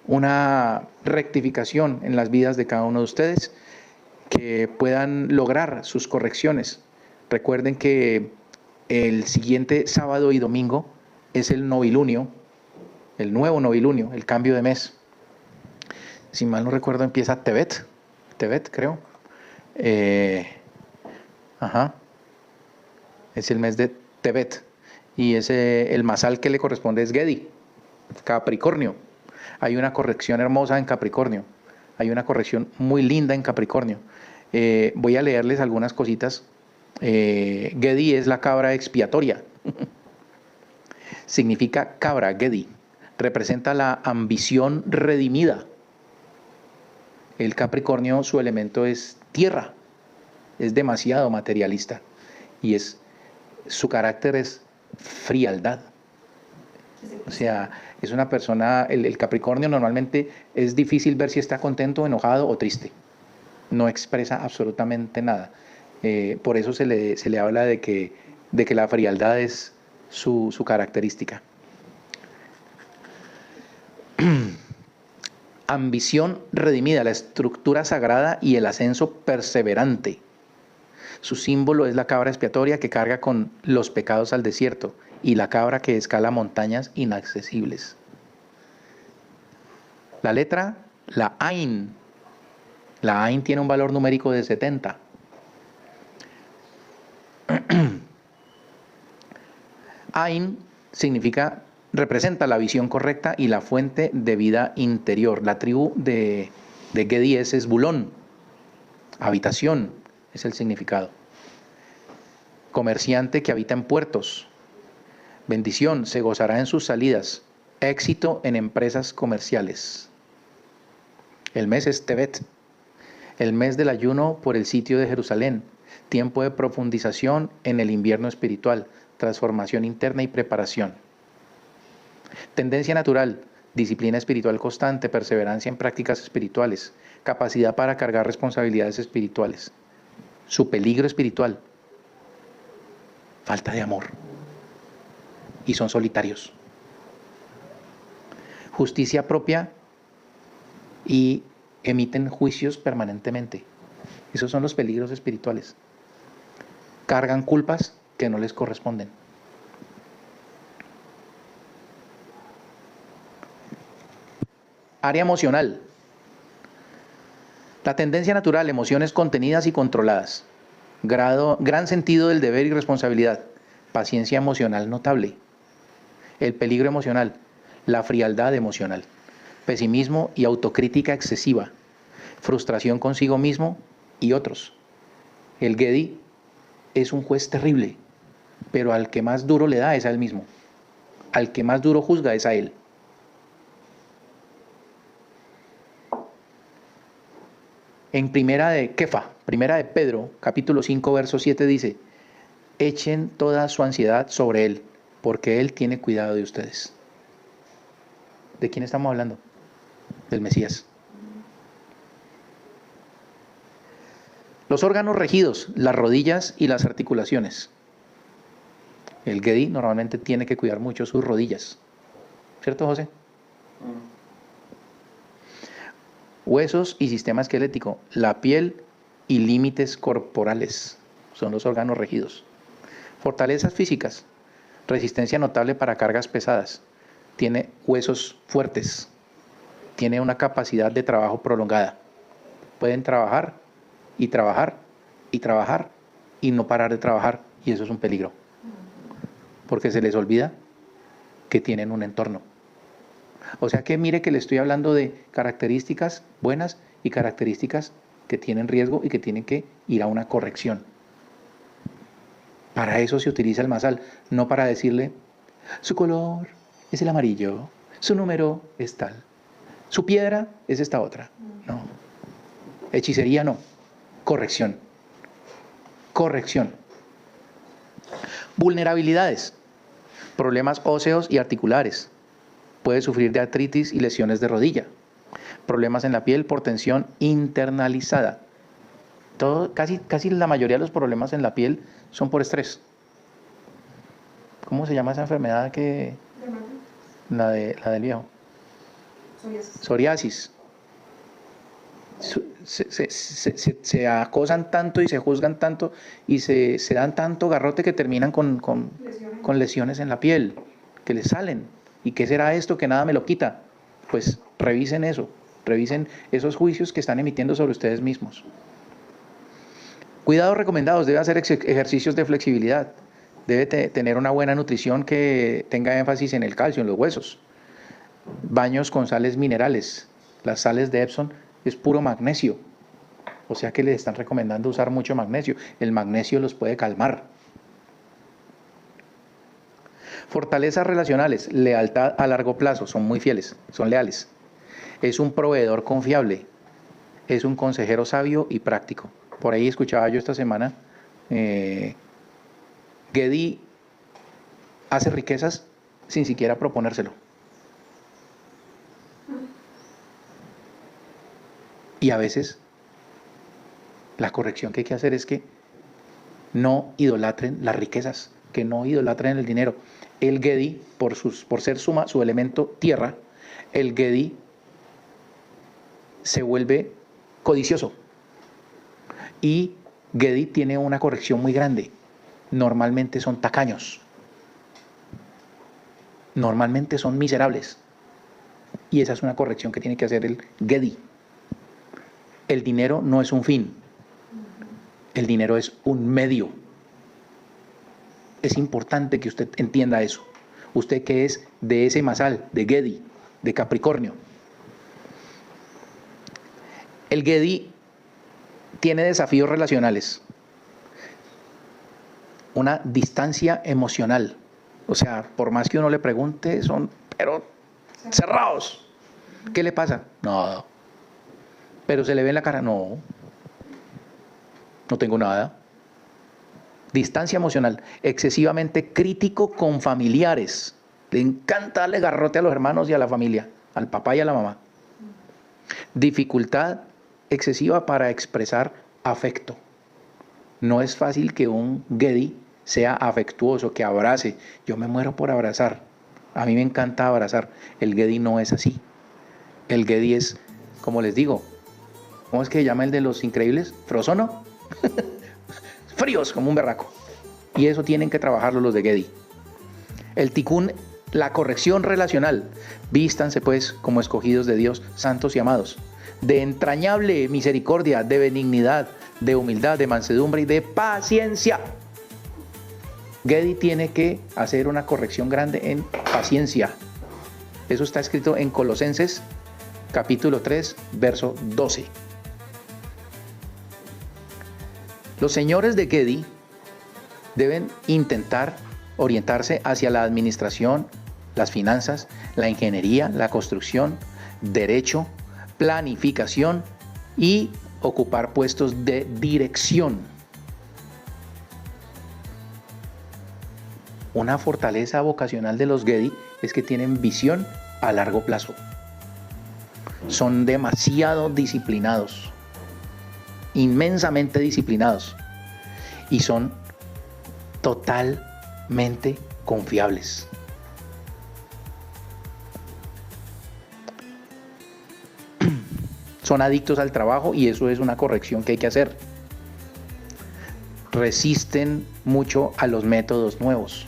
una rectificación en las vidas de cada uno de ustedes, que puedan lograr sus correcciones. Recuerden que el siguiente sábado y domingo es el novilunio, el nuevo novilunio, el cambio de mes. Si mal no recuerdo, empieza Tevet creo. Es el mes de Tevet. Y el masal que le corresponde es Gedi, Capricornio. Hay una corrección hermosa en Capricornio. Hay una corrección muy linda en Capricornio. Voy a leerles algunas cositas. Gedi es la cabra expiatoria. Significa cabra, Gedi. Representa la ambición redimida. El Capricornio, su elemento es tierra. Es demasiado materialista. Y su carácter es frialdad. O sea, es una persona, el Capricornio normalmente es difícil ver si está contento, enojado o triste. No expresa absolutamente nada. Por eso se le habla de que la frialdad es su característica. Ambición redimida, la estructura sagrada y el ascenso perseverante. Su símbolo es la cabra expiatoria que carga con los pecados al desierto y la cabra que escala montañas inaccesibles. La letra, la Ain. La Ain tiene un valor numérico de 70. Ain representa la visión correcta y la fuente de vida interior. La tribu de Gedi es Esbulón. Habitación es el significado. Comerciante que habita en puertos. Bendición, se gozará en sus salidas. Éxito en empresas comerciales. El mes es Tevet, el mes del ayuno por el sitio de Jerusalén, tiempo de profundización en el invierno espiritual, transformación interna y preparación. Tendencia natural, disciplina espiritual constante, perseverancia en prácticas espirituales, capacidad para cargar responsabilidades espirituales. Su peligro espiritual, falta de amor. Y son solitarios. Justicia propia y emiten juicios permanentemente. Esos son los peligros espirituales. Cargan culpas que no les corresponden. Área emocional. La tendencia natural, emociones contenidas y controladas. Gran sentido del deber y responsabilidad. Paciencia emocional notable. El peligro emocional, la frialdad emocional, pesimismo y autocrítica excesiva, frustración consigo mismo y otros, El Gedi es un juez terrible, pero al que más duro le da es a él mismo. Al que más duro juzga es a él. En primera de Pedro, capítulo 5, verso 7 dice: echen toda su ansiedad sobre él, porque él tiene cuidado de ustedes. ¿De quién estamos hablando? Del Mesías. Los órganos regidos, las rodillas y las articulaciones. El Gedi normalmente tiene que cuidar mucho sus rodillas. ¿Cierto, José? Huesos y sistema esquelético, la piel y límites corporales son los órganos regidos. Fortalezas físicas, resistencia notable para cargas pesadas, tiene huesos fuertes, tiene una capacidad de trabajo prolongada. Pueden trabajar y trabajar y trabajar y no parar de trabajar, y eso es un peligro, porque se les olvida que tienen un entorno. O sea que mire que le estoy hablando de características buenas y características que tienen riesgo y que tienen que ir a una corrección. Para eso se utiliza el masal, no para decirle: su color es el amarillo, su número es tal, su piedra es esta otra. No. Hechicería no. Corrección. Corrección. Vulnerabilidades. Problemas óseos y articulares. Puede sufrir de artritis y lesiones de rodilla. Problemas en la piel por tensión internalizada. Casi la mayoría de los problemas en la piel son por estrés. ¿Cómo se llama esa enfermedad que? La del viejo. Psoriasis. Se acosan tanto y se juzgan tanto y se dan tanto garrote que terminan con lesiones en la piel, que les salen. ¿Y qué será esto que nada me lo quita? Pues revisen eso, revisen esos juicios que están emitiendo sobre ustedes mismos. Cuidados recomendados: debe hacer ejercicios de flexibilidad, debe tener una buena nutrición que tenga énfasis en el calcio, en los huesos. Baños con sales minerales. Las sales de Epsom es puro magnesio, o sea que les están recomendando usar mucho magnesio. El magnesio los puede calmar. Fortalezas relacionales, lealtad a largo plazo, son muy fieles, son leales. Es un proveedor confiable, es un consejero sabio y práctico. Por ahí escuchaba yo esta semana, Gedi hace riquezas sin siquiera proponérselo. Y a veces la corrección que hay que hacer es que no idolatren las riquezas, que no idolatren el dinero. El Gedi, por ser su elemento tierra, el Gedi se vuelve codicioso. Y Gedi tiene una corrección muy grande. Normalmente son tacaños. Normalmente son miserables. Y esa es una corrección que tiene que hacer el Gedi. El dinero no es un fin. El dinero es un medio. Es importante que usted entienda eso. Usted que es de ese masal, de Gedi, de Capricornio. El Gedi tiene desafíos relacionales. Una distancia emocional. O sea, por más que uno le pregunte, son pero cerrados. ¿Qué le pasa? No. Pero se le ve en la cara, no tengo nada. Distancia emocional, excesivamente crítico con familiares. Le encanta darle garrote a los hermanos y a la familia, al papá y a la mamá. Dificultad excesiva para expresar afecto. No es fácil que un Gedi sea afectuoso, que abrace. Yo me muero por abrazar. A mí me encanta abrazar. El Gedi no es así. El Gedi es, como les digo, ¿cómo es que se llama el de los increíbles? ¿Frozono? Fríos como un berraco. Y eso tienen que trabajarlo los de Gedi. El Tikkun, la corrección relacional. Vístanse pues como escogidos de Dios, santos y amados, de entrañable misericordia, de benignidad, de humildad, de mansedumbre y de paciencia. Gedi tiene que hacer una corrección grande en paciencia. Eso está escrito en Colosenses capítulo 3, verso 12. Los señores de Gedi deben intentar orientarse hacia la administración, las finanzas, la ingeniería, la construcción, derecho, planificación y ocupar puestos de dirección. Una fortaleza vocacional de los Gedi es que tienen visión a largo plazo. Son demasiado disciplinados, inmensamente disciplinados, y son totalmente confiables. Son adictos al trabajo y eso es una corrección que hay que hacer. Resisten mucho a los métodos nuevos.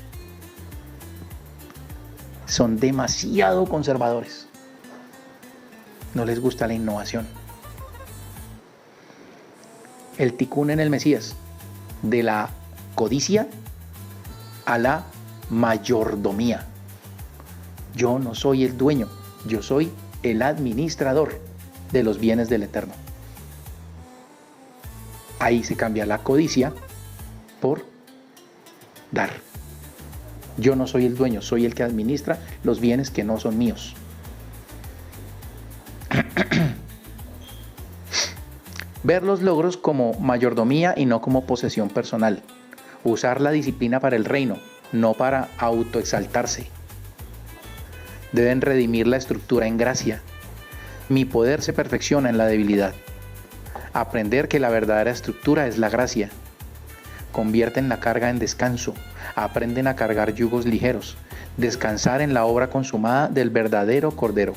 Son demasiado conservadores. No les gusta la innovación. El ticún en el Mesías, de la codicia a la mayordomía. Yo no soy el dueño, yo soy el administrador de los bienes del Eterno. Ahí se cambia la codicia por dar. Yo no soy el dueño, soy el que administra los bienes que no son míos. Ver los logros como mayordomía y no como posesión personal. Usar la disciplina para el reino, no para autoexaltarse. Deben redimir la estructura en gracia. Mi poder se perfecciona en la debilidad. Aprender que la verdadera estructura es la gracia. Convierten la carga en descanso. Aprenden a cargar yugos ligeros. Descansar en la obra consumada del verdadero Cordero.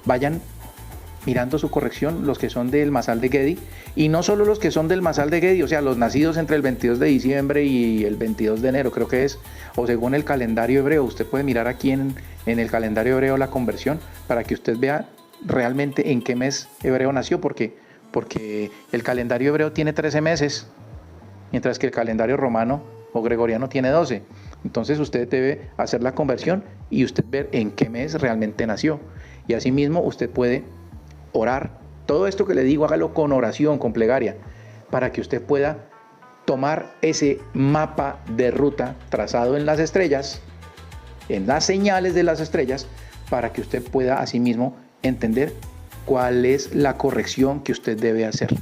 Vayan mirando su corrección los que son del Masal de Gedi, y no solo los que son del Masal de Gedi, o sea, los nacidos entre el 22 de diciembre y el 22 de enero, creo que es, o según el calendario hebreo. Usted puede mirar aquí en el calendario hebreo la conversión para que usted vea realmente en qué mes hebreo nació, porque el calendario hebreo tiene 13 meses, mientras que el calendario romano o gregoriano tiene 12. Entonces usted debe hacer la conversión y usted ver en qué mes realmente nació. Y asimismo usted puede orar. Todo esto que le digo, hágalo con oración, con plegaria, para que usted pueda tomar ese mapa de ruta trazado en las estrellas, en las señales de las estrellas, para que usted pueda asimismo entender cuál es la corrección que usted debe hacer.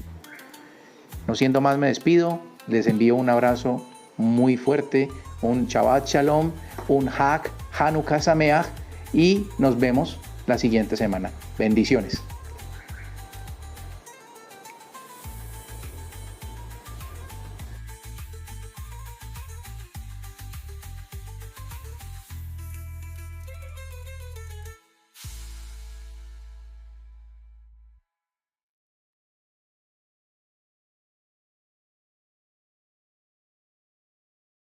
No siendo más, me despido. Les envío un abrazo muy fuerte, un Shabbat Shalom, un Hag Hanukkah Sameach, y nos vemos la siguiente semana. Bendiciones.